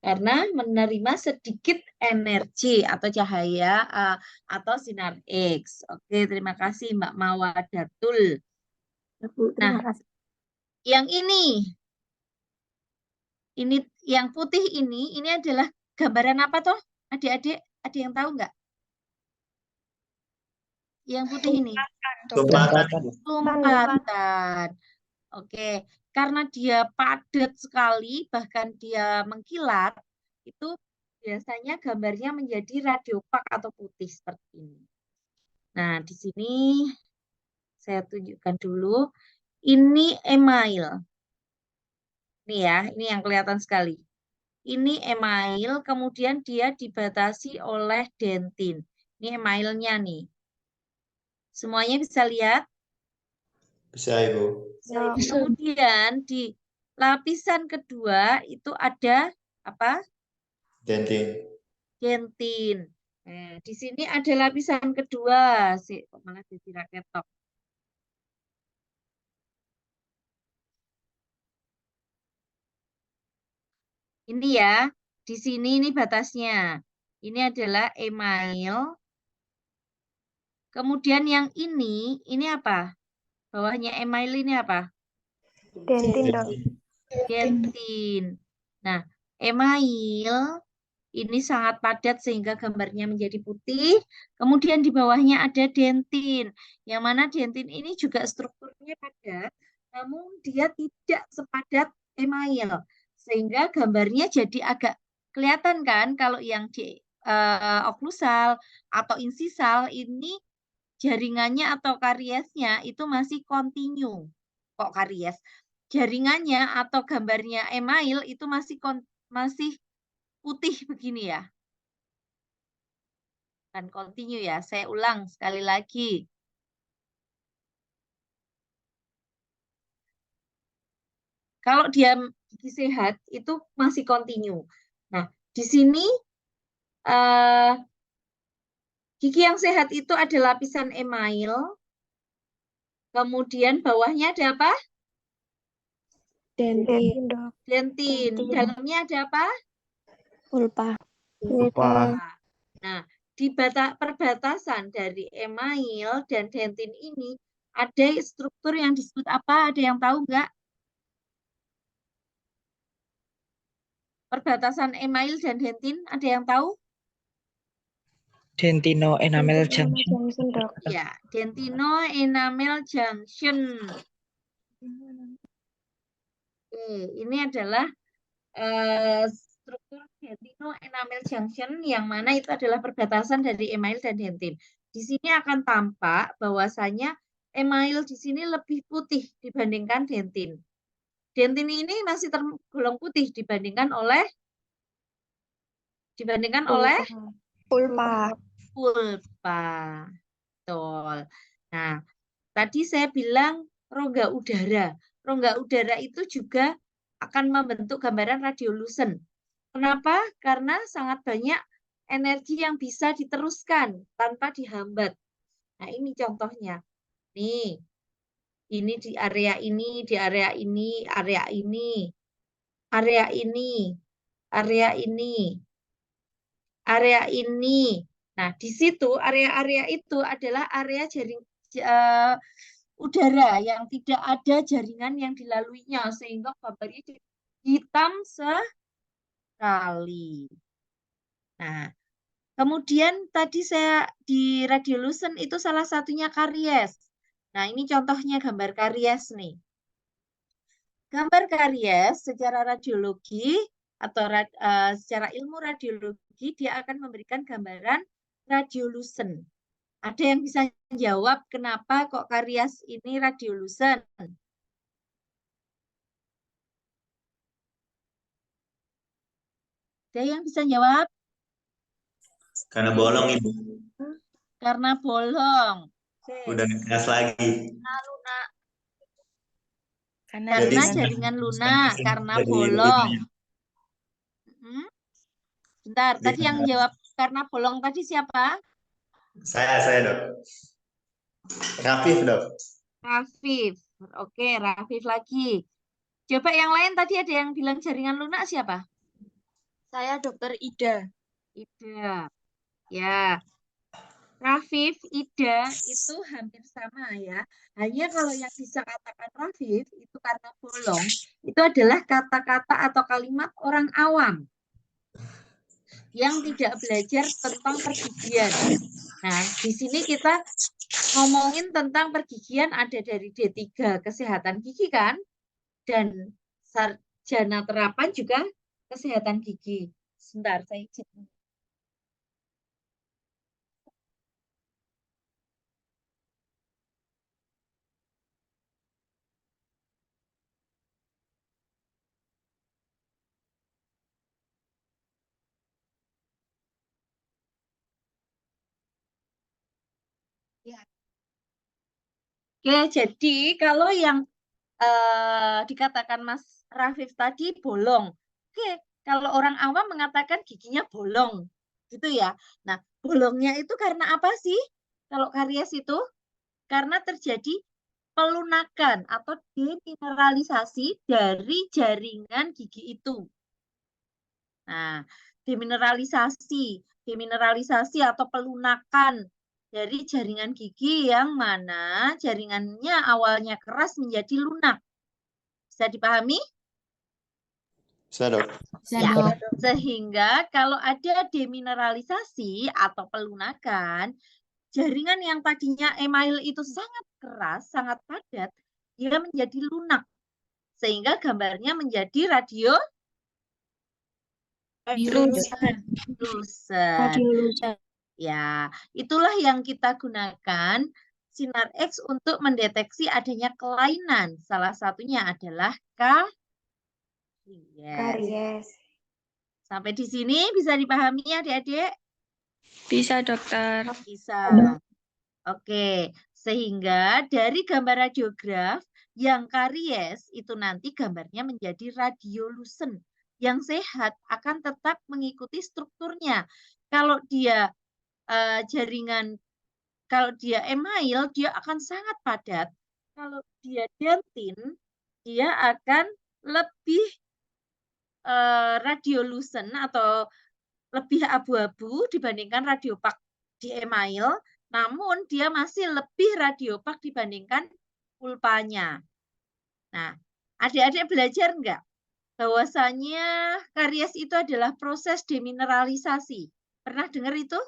Karena menerima sedikit energi atau cahaya atau sinar X. Oke, terima kasih Mbak Mawadatul. Bu, terima Nah, kasih. yang ini Ini yang putih ini adalah gambaran apa toh? Adik-adik, ada yang tahu nggak? Yang putih ini. Tumpatan. Tumpatan. Oke, karena dia padat sekali, bahkan dia mengkilat, itu biasanya gambarnya menjadi radiopak atau putih seperti ini. Nah, di sini saya tunjukkan dulu. Ini email. Ini ya, ini yang kelihatan sekali. Ini email, kemudian dia dibatasi oleh dentin. Ini emailnya nih. Semuanya bisa lihat? Bisa, Ibu. Kemudian di lapisan kedua itu ada apa? Dentin. Dentin. Nah, di sini ada lapisan kedua. Kok malah jadi raketok. Ini ya, di sini ini batasnya. Ini adalah email. Kemudian yang ini apa? Bawahnya email ini apa? Dentin, Dok. Dentin. Nah, email ini sangat padat sehingga gambarnya menjadi putih. Kemudian di bawahnya ada dentin. Yang mana dentin ini juga strukturnya padat, namun dia tidak sepadat email. Sehingga gambarnya jadi agak kelihatan kan kalau yang di oklusal atau insisal ini jaringannya atau kariesnya itu masih kontinu. Kok karies? Jaringannya atau gambarnya email itu masih putih begini ya. Dan kontinu ya. Saya ulang sekali lagi. Kalau dia gigi sehat itu masih kontinu. Nah, di sini gigi yang sehat itu ada lapisan email. Kemudian bawahnya ada apa? Dentin, Dok. Dentin. Dalamnya ada apa? Pulpa. Nah, di perbatasan dari email dan dentin ini ada struktur yang disebut apa? Ada yang tahu nggak? Perbatasan email dan dentin, ada yang tahu? Dentino enamel junction. Dok. Ya, dentino enamel junction. Ini adalah struktur dentino enamel junction yang mana itu adalah perbatasan dari email dan dentin. Di sini akan tampak bahwasanya email di sini lebih putih dibandingkan dentin. Dentin ini masih tergolong putih dibandingkan oleh Pulpa. Betul. Nah, tadi saya bilang rongga udara. Rongga udara itu juga akan membentuk gambaran radiolucent. Kenapa? Karena sangat banyak energi yang bisa diteruskan tanpa dihambat. Nah, ini contohnya. Nih, ini di area ini, di area ini, area ini, area ini, area ini, area ini. Nah, di situ area-area itu adalah area jaring udara yang tidak ada jaringan yang dilaluinya sehingga gambarnya jadi hitam sekali. Nah, kemudian tadi saya di radiolucent itu salah satunya karies. Nah, ini contohnya gambar karies nih. Gambar karies secara radiologi atau secara ilmu radiologi dia akan memberikan gambaran radiolucent. Ada yang bisa jawab kenapa kok karies ini radiolucent? Ada yang bisa jawab? Karena bolong, Ibu. Karena bolong. Udah ngegas lagi. Karena jaringan lunak, karena bolong. Bentar, tadi yang jawab karena bolong tadi siapa? Saya, Dok. Rafif, Dok. Rafif. Oke, Rafif lagi. Coba yang lain tadi ada yang bilang jaringan lunak siapa? Saya Dokter Ida. Ida. Ya. Rafif, Ida itu hampir sama ya. Hanya kalau yang bisa katakan Rafif itu karena bolong, itu adalah kata-kata atau kalimat orang awam yang tidak belajar tentang pergigian. Nah, di sini kita ngomongin tentang pergigian ada dari D3 Kesehatan Gigi kan? Dan sarjana terapan juga Kesehatan Gigi. Sebentar, saya izin. Ya. Oke, jadi kalau yang dikatakan Mas Rafif tadi bolong. Oke, kalau orang awam mengatakan giginya bolong, gitu ya. Nah, bolongnya itu karena apa sih? Kalau karies itu karena terjadi pelunakan atau demineralisasi dari jaringan gigi itu. Nah, demineralisasi atau pelunakan dari jaringan gigi yang mana jaringannya awalnya keras menjadi lunak. Bisa dipahami? Bisa, Dok. Bisa, Ya, Dok. sehingga kalau ada demineralisasi atau pelunakan, jaringan yang tadinya email itu sangat keras, sangat padat, dia menjadi lunak. Sehingga gambarnya menjadi radiolucent. Ya, itulah yang kita gunakan sinar X untuk mendeteksi adanya kelainan. Salah satunya adalah karies. Sampai di sini bisa dipahami ya, adik-adik? Bisa, dokter. Bisa. Oke, sehingga dari gambar radiograf yang karies itu nanti gambarnya menjadi radiolucent. Yang sehat akan tetap mengikuti strukturnya. Kalau dia kalau dia email, dia akan sangat padat. Kalau dia dentin, dia akan lebih radiolucent atau lebih abu-abu dibandingkan radiopak di email, namun dia masih lebih radiopak dibandingkan pulpanya. Nah, adik-adik belajar enggak? Bahwasanya karies itu adalah proses demineralisasi. Pernah dengar itu?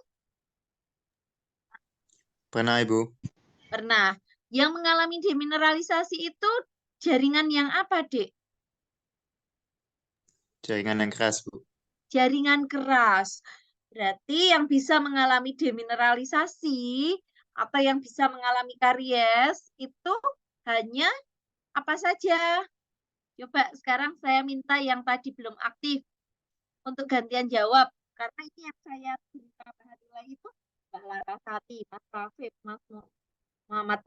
Pernah, Ibu? Pernah. Yang mengalami demineralisasi itu jaringan yang apa, Dek? Jaringan yang keras, Bu. Jaringan keras. Berarti yang bisa mengalami demineralisasi atau yang bisa mengalami karies itu hanya apa saja? Coba sekarang saya minta yang tadi belum aktif untuk gantian jawab. Karena ini yang saya cerita hari lagi itu Mbak Larasati, Mas Rafif, Mas Muhammad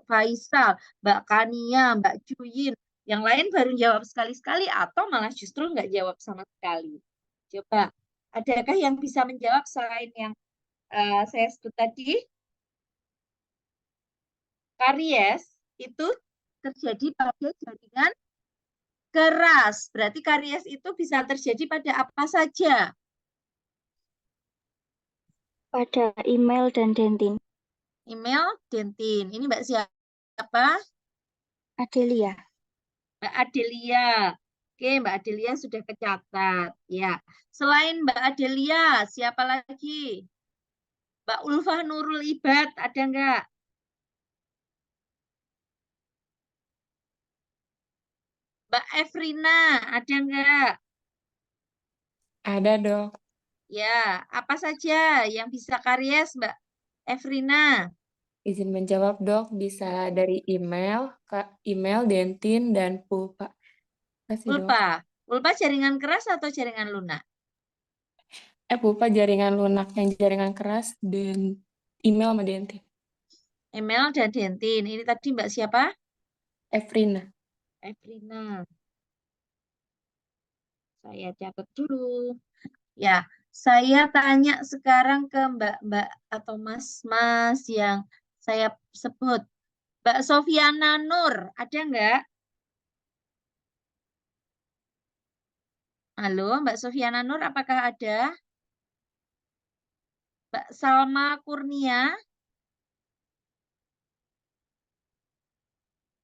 Faisal, Mbak Kania, Mbak Juyin. Yang lain baru jawab sekali-sekali atau malah justru nggak jawab sama sekali. Coba, adakah yang bisa menjawab selain yang saya sebut tadi? Karies itu terjadi pada jaringan keras. Berarti karies itu bisa terjadi pada apa saja? Pada email dan dentin. Email, dentin. Ini Mbak siapa? Adelia. Mbak Adelia. Oke, Mbak Adelia sudah kecatat. Ya. Selain Mbak Adelia, siapa lagi? Mbak Ulfah Nurul Ibad, ada enggak? Mbak Efrina, ada enggak? Ada, Dok. Ya, apa saja yang bisa karies, Mbak Efrina? Izin menjawab, Dok. Bisa dari email, dentin, dan pulpa. Kasih, Dok. Pulpa. Pulpa jaringan keras atau jaringan lunak? Pulpa jaringan lunak, yang jaringan keras, dan email sama dentin. Email dan dentin. Ini tadi Mbak siapa? Efrina. Efrina. Saya catat dulu. Ya, saya tanya sekarang ke Mbak-Mbak atau Mas-Mas yang saya sebut. Mbak Sofiana Nur, ada enggak? Halo, Mbak Sofiana Nur, apakah ada? Mbak Salma Kurnia,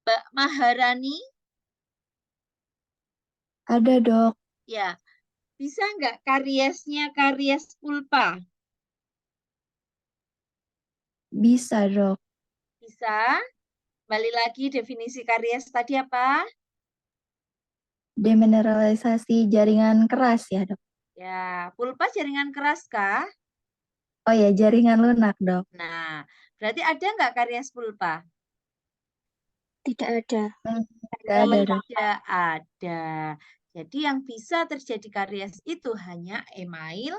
Mbak Maharani, Ada, Dok. ya. Bisa nggak kariesnya karies pulpa? Bisa, Dok. Bisa. Kembali lagi definisi karies tadi apa? Demineralisasi jaringan keras ya, Dok. Ya, pulpa jaringan keras kah? Oh ya, jaringan lunak, Dok. Nah, berarti ada nggak karies pulpa? Tidak ada. Tidak ada, Dok. Tidak ada. Jadi yang bisa terjadi karies itu hanya email,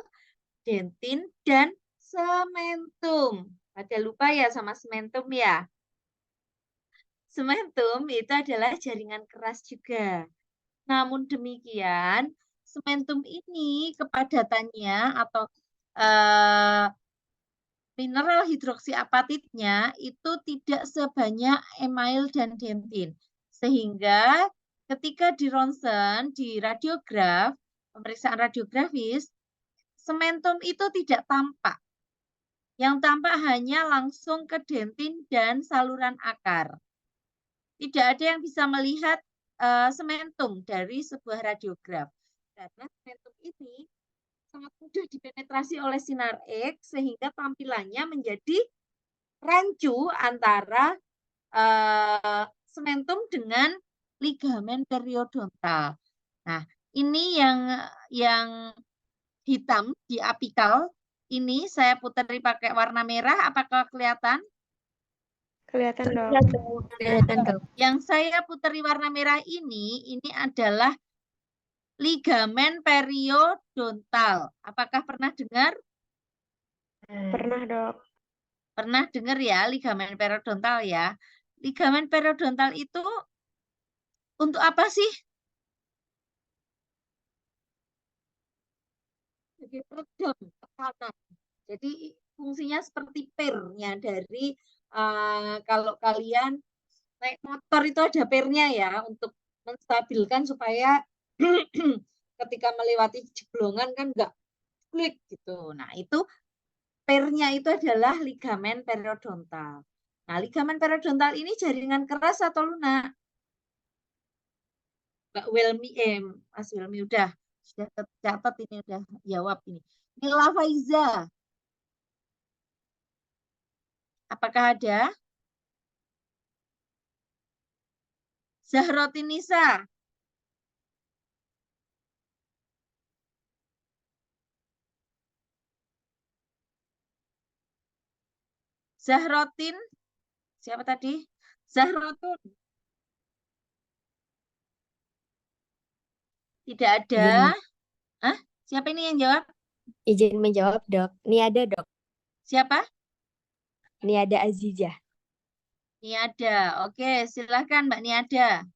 dentin, dan sementum. Pada lupa ya sama sementum ya. Sementum itu adalah jaringan keras juga. Namun demikian, sementum ini kepadatannya atau mineral hidroksiapatitnya itu tidak sebanyak email dan dentin. Sehingga ketika di ronsen, di radiograf, pemeriksaan radiografis, sementum itu tidak tampak. Yang tampak hanya langsung ke dentin dan saluran akar. Tidak ada yang bisa melihat sementum dari sebuah radiograf. Karena sementum ini sangat mudah dipenetrasi oleh sinar X sehingga tampilannya menjadi rancu antara sementum dengan ligamen periodontal. Nah, ini yang hitam di apikal ini saya puteri pakai warna merah, apakah kelihatan? Kelihatan, Dok. Kelihatan, Dok. Yang saya puteri warna merah ini adalah ligamen periodontal. Apakah pernah dengar? Pernah, Dok. Pernah dengar ya ligamen periodontal ya? Ligamen periodontal itu untuk apa sih? Sebagai peredam tekanan. Jadi fungsinya seperti pernya dari kalau kalian naik motor itu ada pernya ya untuk menstabilkan supaya ketika melewati jeglongan kan enggak klik gitu. Nah, itu pernya itu adalah ligamen periodontal. Nah, ligamen periodontal ini jaringan keras atau lunak? Mbak Wilmi, Mas Wilmi sudah tercatat ini, udah jawab ini. Nila Faiza. Apakah ada? Zahrotinisa. Zahrotin. Siapa tadi? Zahrotun. Tidak ada. Hah? Siapa ini yang jawab? Izin menjawab, Dok. Niada, Dok. Siapa? Niada Azizah. Niada. Oke, silahkan Mbak Niada.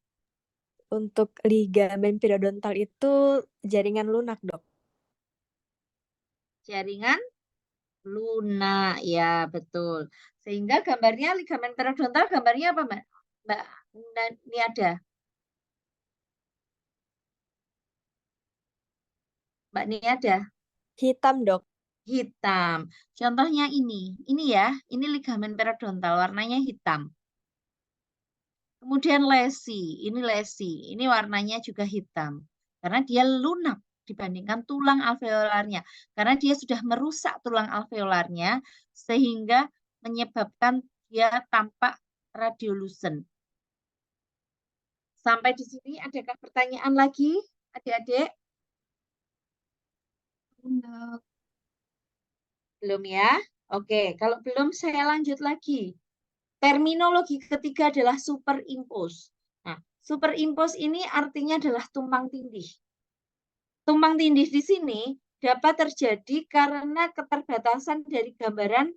Untuk ligamen periodontal itu jaringan lunak, Dok. Jaringan lunak, ya betul. Sehingga gambarnya ligamen periodontal gambarnya apa Mbak Niada? Mbak Niada? Hitam, Dok. Hitam. Contohnya ini ya, ini ligamen periodontal warnanya hitam. Kemudian lesi, ini warnanya juga hitam. Karena dia lunak dibandingkan tulang alveolarnya. Karena dia sudah merusak tulang alveolarnya sehingga menyebabkan dia tampak radiolucent. Sampai di sini adakah pertanyaan lagi, adik-adik? Belum ya? Oke, kalau belum saya lanjut lagi. Terminologi ketiga adalah superimpose. Nah, superimpose ini artinya adalah tumpang tindih. Tumpang tindih di sini dapat terjadi karena keterbatasan dari gambaran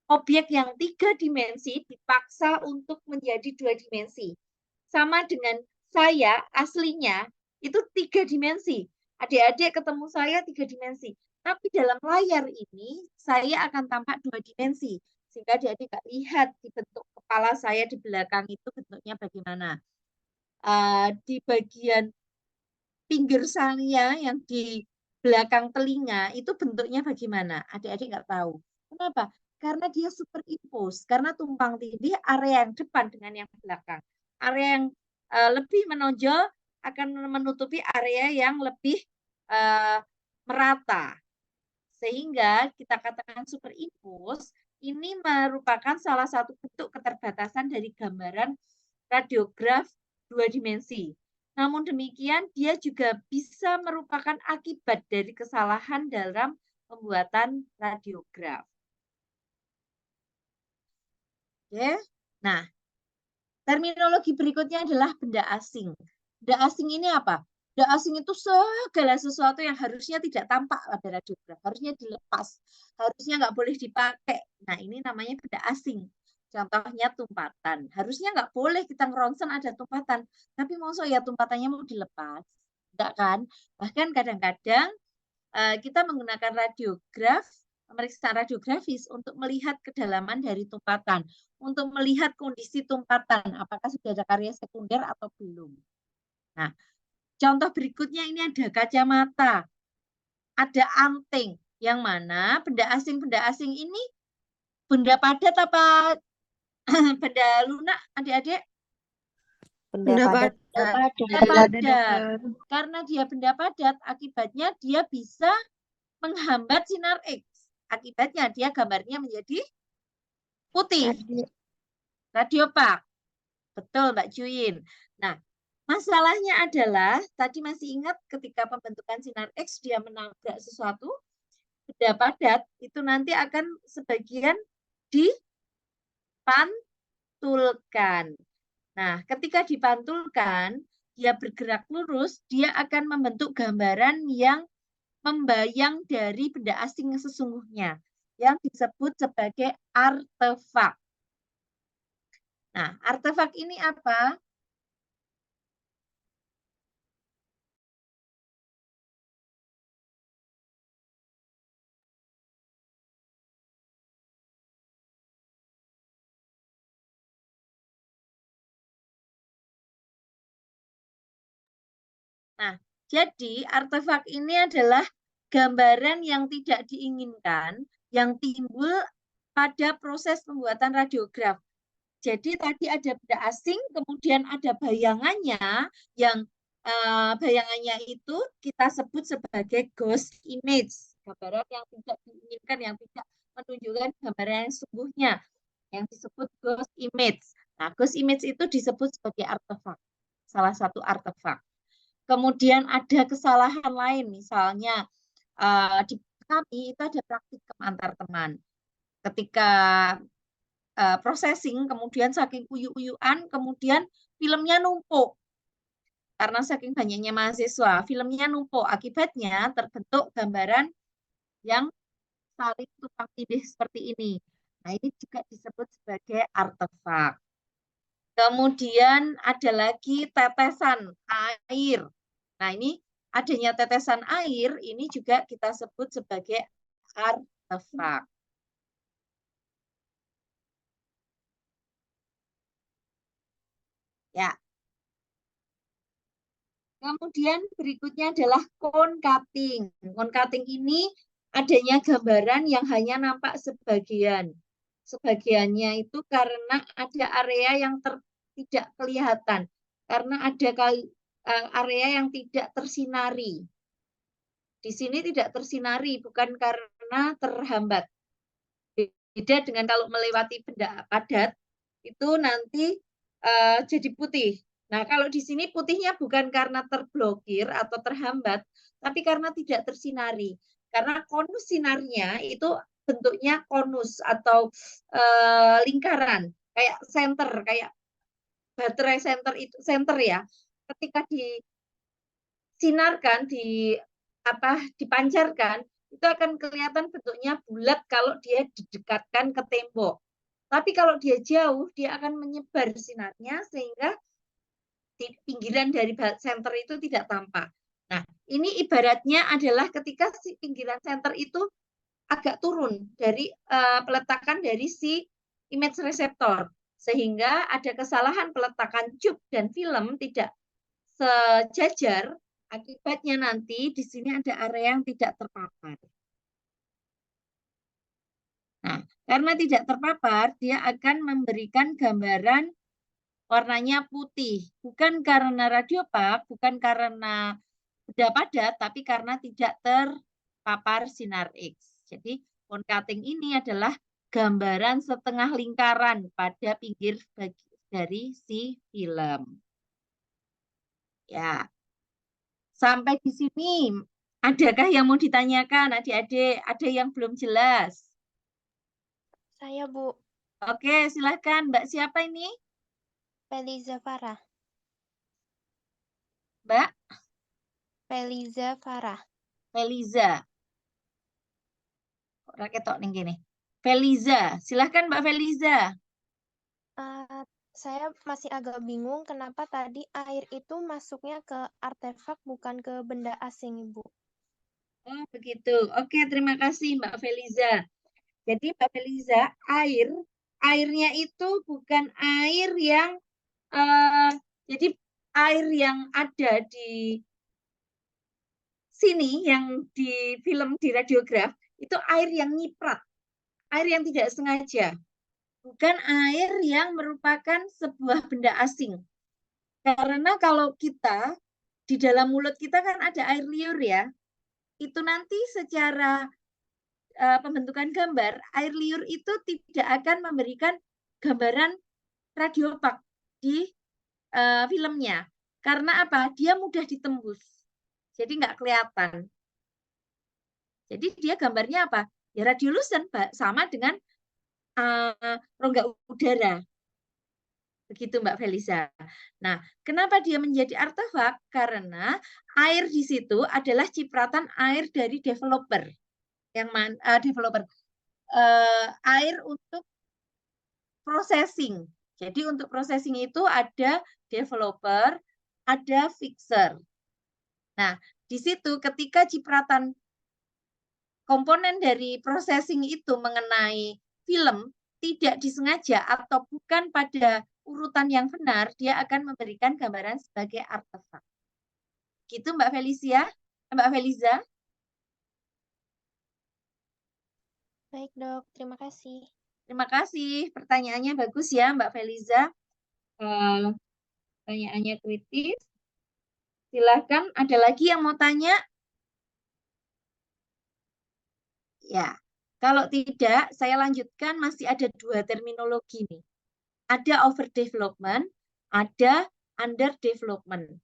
objek yang 3 dimensi dipaksa untuk menjadi 2 dimensi. Sama dengan saya aslinya itu 3 dimensi. Adik-adik ketemu saya 3 dimensi. Tapi dalam layar ini saya akan tampak 2 dimensi. Sehingga adik-adik nggak lihat di bentuk kepala saya di belakang itu bentuknya bagaimana. Di bagian pinggir saya yang di belakang telinga itu bentuknya bagaimana? Adik-adik nggak tahu. Kenapa? Karena dia superimpose, karena tumpang tindih area yang depan dengan yang belakang. Area yang lebih menonjol akan menutupi area yang lebih merata. Sehingga kita katakan superimpose ini merupakan salah satu bentuk keterbatasan dari gambaran radiograf 2 dimensi. Namun demikian, dia juga bisa merupakan akibat dari kesalahan dalam pembuatan radiograf. Oke. Nah, terminologi berikutnya adalah benda asing. Benda asing ini apa? Benda asing itu segala sesuatu yang harusnya tidak tampak pada radiograf, harusnya dilepas, harusnya nggak boleh dipakai. Nah, ini namanya benda asing. Contohnya tumpatan. Harusnya nggak boleh kita ngeronsen ada tumpatan, tapi maksud ya tumpatannya mau dilepas. Enggak kan? Bahkan kadang-kadang kita menggunakan radiograf, pemeriksaan radiografis untuk melihat kedalaman dari tumpatan, untuk melihat kondisi tumpatan, apakah sudah ada karya sekunder atau belum. Nah, contoh berikutnya ini ada kacamata, ada anting, yang mana benda asing ini benda padat apa benda lunak, adik-adik? Benda padat. Benda padat. Karena dia benda padat, akibatnya dia bisa menghambat sinar X. Akibatnya dia gambarnya menjadi putih. Radiopak. Betul, Mbak Juin. Nah, masalahnya adalah, tadi masih ingat ketika pembentukan sinar X dia menabrak sesuatu, benda padat, itu nanti akan sebagian dipantulkan. Nah, ketika dipantulkan, dia bergerak lurus, dia akan membentuk gambaran yang membayang dari benda asing yang sesungguhnya, yang disebut sebagai artefak. Nah, artefak ini apa? Nah, jadi artefak ini adalah gambaran yang tidak diinginkan yang timbul pada proses pembuatan radiograf. Jadi tadi ada benda asing, kemudian ada bayangannya, yang bayangannya itu kita sebut sebagai ghost image, gambaran yang tidak diinginkan, yang tidak menunjukkan gambaran yang sesungguhnya, yang disebut ghost image. Nah, ghost image itu disebut sebagai artefak, salah satu artefak. Kemudian ada kesalahan lain, misalnya di kami itu ada praktikum antar teman. Ketika processing, kemudian saking uyuk-uyukan, kemudian filmnya numpuk. Karena saking banyaknya mahasiswa, filmnya numpuk. Akibatnya terbentuk gambaran yang saling tumpang tindih seperti ini. Nah, ini juga disebut sebagai artefak. Kemudian ada lagi tetesan air. Nah, ini adanya tetesan air, ini juga kita sebut sebagai artefak. Ya. Kemudian berikutnya adalah cone cutting. Cone cutting ini adanya gambaran yang hanya nampak sebagian. Sebagiannya itu karena ada area yang tidak kelihatan. Karena ada area yang tidak tersinari. Di sini tidak tersinari, bukan karena terhambat. Beda dengan kalau melewati benda padat, itu nanti jadi putih. Nah, kalau di sini putihnya bukan karena terblokir atau terhambat, tapi karena tidak tersinari. Karena konus sinarnya itu bentuknya konus atau lingkaran, kayak senter, kayak baterai senter itu senter ya. Ketika disinarkan, dipancarkan, itu akan kelihatan bentuknya bulat kalau dia didekatkan ke tembok. Tapi kalau dia jauh, dia akan menyebar sinarnya sehingga pinggiran dari senter itu tidak tampak. Nah, ini ibaratnya adalah ketika si pinggiran senter itu agak turun dari peletakan dari si image reseptor, sehingga ada kesalahan peletakan cup dan film tidak sejajar. Akibatnya nanti di sini ada area yang tidak terpapar. Nah, karena tidak terpapar, dia akan memberikan gambaran warnanya putih. Bukan karena radiopak, bukan karena benda padat, tapi karena tidak terpapar sinar X. Jadi, cone cutting ini adalah gambaran setengah lingkaran pada pinggir dari si film. Ya, sampai di sini, adakah yang mau ditanyakan adik-adik? Ada yang belum jelas? Saya, Bu. Oke, silahkan. Mbak siapa ini? Feliza Farah. Mbak Feliza Farah. Feliza. Raketok nih gini. Feliza, silahkan Mbak Feliza. Saya masih agak bingung kenapa tadi air itu masuknya ke artefak bukan ke benda asing, Ibu. Oh, begitu. Oke, terima kasih Mbak Feliza. Jadi Mbak Feliza, airnya itu bukan air yang jadi air yang ada di sini, yang di film, di radiograf, itu air yang nyiprat, air yang tidak sengaja. Bukan air yang merupakan sebuah benda asing. Karena kalau kita, di dalam mulut kita kan ada air liur ya, itu nanti secara pembentukan gambar, air liur itu tidak akan memberikan gambaran radiopak di filmnya. Karena apa? Dia mudah ditembus. Jadi nggak kelihatan. Jadi dia gambarnya apa? Ya radiolucent, sama dengan rongga udara. Begitu Mbak Feliza. Nah, kenapa dia menjadi artefak? Karena air di situ adalah cipratan air dari developer. Yang developer air untuk processing. Jadi untuk processing itu ada developer, ada fixer. Nah, di situ ketika cipratan komponen dari processing itu mengenai film tidak disengaja atau bukan pada urutan yang benar, dia akan memberikan gambaran sebagai artefak. Gitu Mbak Felicia, Mbak Feliza. Baik, Dok. Terima kasih. Terima kasih. Pertanyaannya bagus ya, Mbak Feliza. Pertanyaannya kritis. Silakan, ada lagi yang mau tanya? Ya, kalau tidak, saya lanjutkan, masih ada dua terminologi nih. Ada overdevelopment, ada underdevelopment.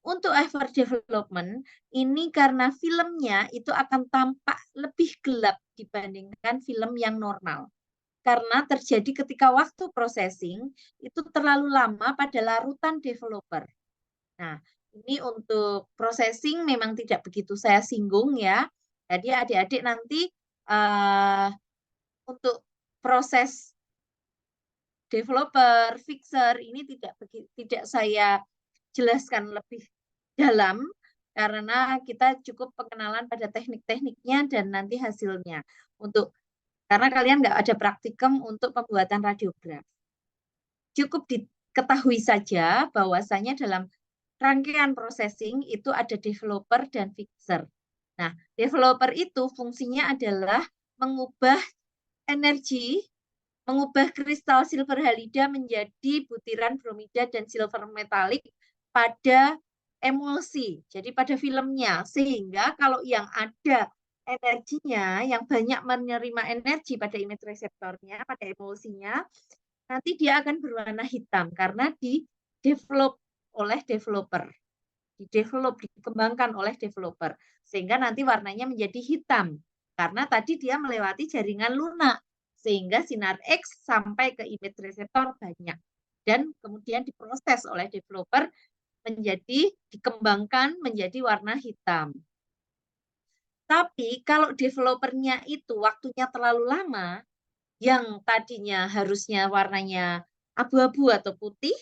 Untuk overdevelopment, ini karena filmnya itu akan tampak lebih gelap dibandingkan film yang normal. Karena terjadi ketika waktu processing, itu terlalu lama pada larutan developer. Nah, ini untuk processing memang tidak begitu saya singgung ya. Jadi adik-adik nanti untuk proses developer, fixer ini tidak saya jelaskan lebih dalam karena kita cukup pengenalan pada teknik-tekniknya dan nanti hasilnya. Karena kalian nggak ada praktikum untuk pembuatan radiograf. Cukup diketahui saja bahwasanya dalam rangkaian processing itu ada developer dan fixer. Nah, developer itu fungsinya adalah mengubah energi, mengubah kristal silver halida menjadi butiran bromida dan silver metalik pada emulsi, jadi pada filmnya. Sehingga kalau yang ada energinya, yang banyak menerima energi pada image reseptornya, pada emulsinya, nanti dia akan berwarna hitam karena di-develop oleh developer. Dikembangkan oleh developer. Sehingga nanti warnanya menjadi hitam. Karena tadi dia melewati jaringan lunak. Sehingga sinar X sampai ke image reseptor banyak. Dan kemudian diproses oleh developer dikembangkan menjadi warna hitam. Tapi kalau developernya itu waktunya terlalu lama, yang tadinya harusnya warnanya abu-abu atau putih,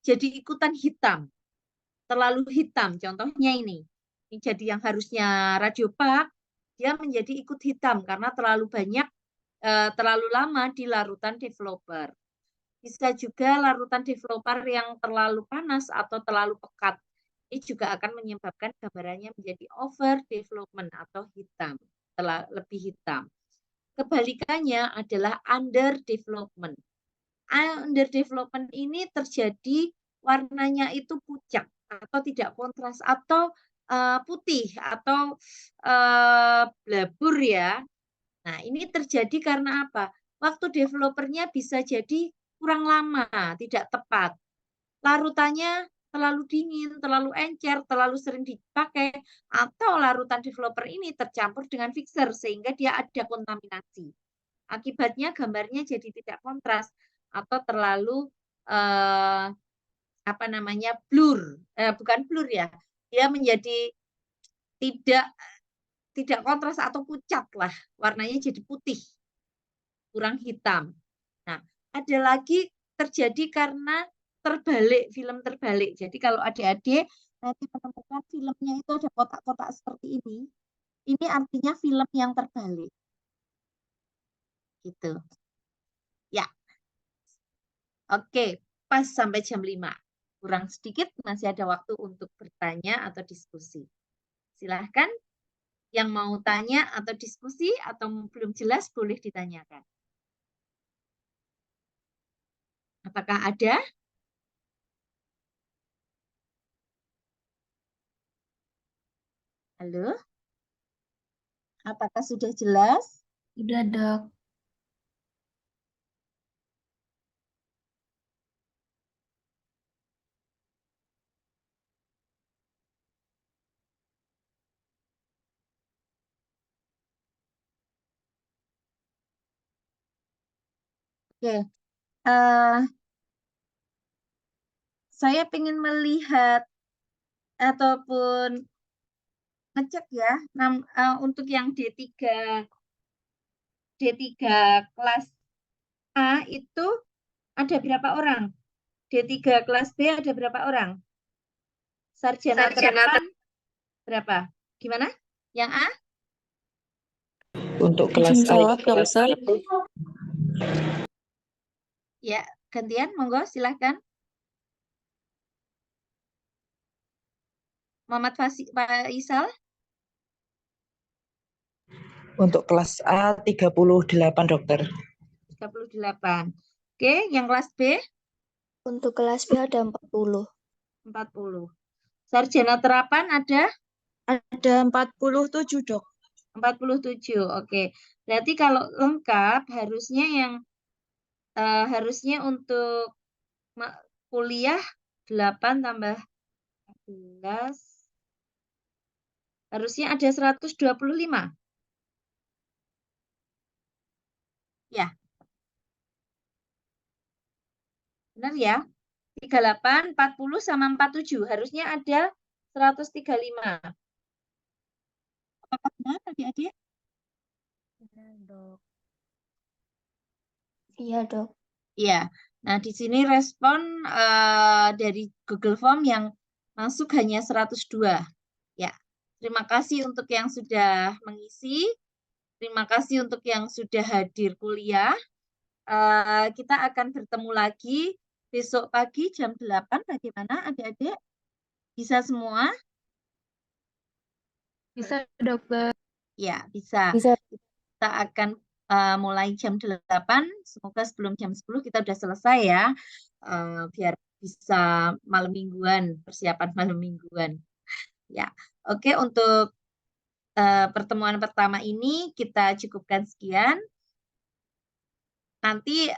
jadi ikutan hitam. Terlalu hitam, contohnya ini. Ini jadi yang harusnya radiopak, dia menjadi ikut hitam karena terlalu banyak, terlalu lama di larutan developer. Bisa juga larutan developer yang terlalu panas atau terlalu pekat. Ini juga akan menyebabkan gambarannya menjadi over development atau hitam, lebih hitam. kebalikannya adalah under development. Under development ini terjadi warnanya itu pucat atau tidak kontras atau putih atau blabur ya. Nah, ini terjadi karena apa? Waktu developernya bisa jadi kurang lama, tidak tepat. Larutannya terlalu dingin, terlalu encer, terlalu sering dipakai, atau larutan developer ini tercampur dengan fixer sehingga dia ada kontaminasi. Akibatnya gambarnya jadi tidak kontras atau terlalu apa namanya blur, bukan blur ya, dia menjadi tidak kontras atau pucat lah, warnanya jadi putih, kurang hitam. Nah, ada lagi terjadi karena terbalik, film terbalik. Jadi kalau adik-adik nanti menemukan filmnya itu ada kotak-kotak seperti ini artinya film yang terbalik. Gitu. Ya. Oke, pas sampai jam 5. Kurang sedikit, masih ada waktu untuk bertanya atau diskusi. Silahkan yang mau tanya atau diskusi atau belum jelas boleh ditanyakan. Apakah ada? Halo? Apakah sudah jelas? Sudah, Dok. Oke. Saya ingin melihat ataupun ngecek ya, untuk yang D3 kelas A itu ada berapa orang? D3 kelas B ada berapa orang? Sarjana terapan berapa? Gimana? Yang A? Untuk kelas A. Jawab, dokter. Ya, gantian, monggo silahkan. Muhammad Faisal? Untuk kelas A 38, dokter. 38. Oke, yang kelas B? Untuk kelas B ada 40. 40. Sarjana terapan ada? Ada 47, Dok. 47. Oke. Berarti kalau lengkap harusnya harusnya untuk kuliah 8 tambah 14 harusnya ada 125. Ya. Benar ya? 38, 40 sama 47 harusnya ada 135. Apakah benar adik-adik? Benar, Dok. Iya, Dok. Iya. Nah, di sini respon dari Google Form yang masuk hanya 102. Ya. Terima kasih untuk yang sudah mengisi. Terima kasih untuk yang sudah hadir kuliah. Kita akan bertemu lagi besok pagi jam 8. Bagaimana adik-adik? Bisa semua? Bisa, dokter. Ya, bisa. Bisa. Kita akan mulai jam 8. Semoga sebelum jam 10 kita sudah selesai ya. Biar bisa malam mingguan, persiapan malam mingguan. Ya, oke, untuk pertemuan pertama ini kita cukupkan sekian. Nanti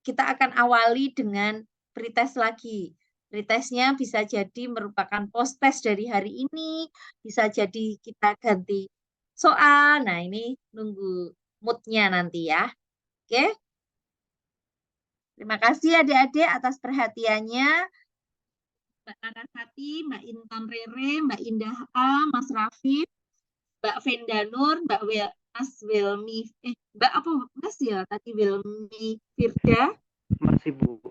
kita akan awali dengan pretest lagi. Pretestnya bisa jadi merupakan post test dari hari ini, bisa jadi kita ganti soal. Nah, ini nunggu moodnya nanti ya. Oke. Terima kasih adik-adik atas perhatiannya. Mbak Narasati, Mbak Intan Rere, Mbak Indah A, Mas Rafif, Mbak Venda Nur, Mas Wilmi, Mbak apa Mas ya tadi Wilmi Firda, Masih, Bu.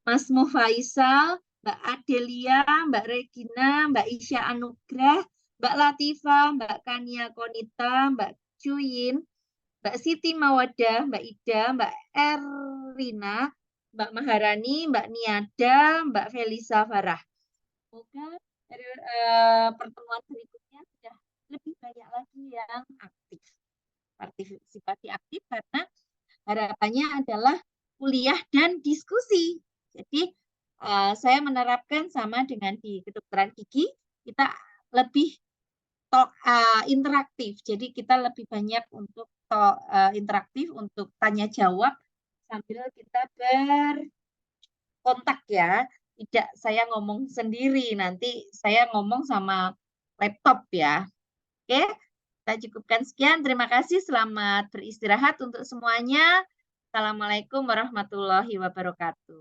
Mas Mufaisal, Mbak Adelia, Mbak Regina, Mbak Isya Anugrah, Mbak Latifah, Mbak Kania Konita, Mbak Cuyin, Mbak Siti Mawadah, Mbak Ida, Mbak Erlina, Mbak Maharani, Mbak Niada, Mbak Felisa Farah. Semoga dari pertemuan berikutnya sudah lebih banyak lagi yang aktif. partisipasi aktif karena harapannya adalah kuliah dan diskusi. Jadi saya menerapkan sama dengan di kedokteran gigi, kita lebih interaktif. Jadi kita lebih banyak untuk interaktif, untuk tanya jawab sambil kita berkontak ya. Tidak saya ngomong sendiri, nanti saya ngomong sama laptop ya. Oke, kita cukupkan sekian. Terima kasih, selamat beristirahat untuk semuanya. Assalamualaikum warahmatullahi wabarakatuh.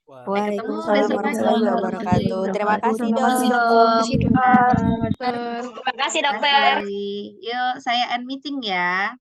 Sampai ketemu besok pagi. Waalaikumsalam warahmatullahi wabarakatuh. Terima kasih, Dok. Terima kasih, Dok. Terima kasih, Dokter. Yuk, saya end meeting ya.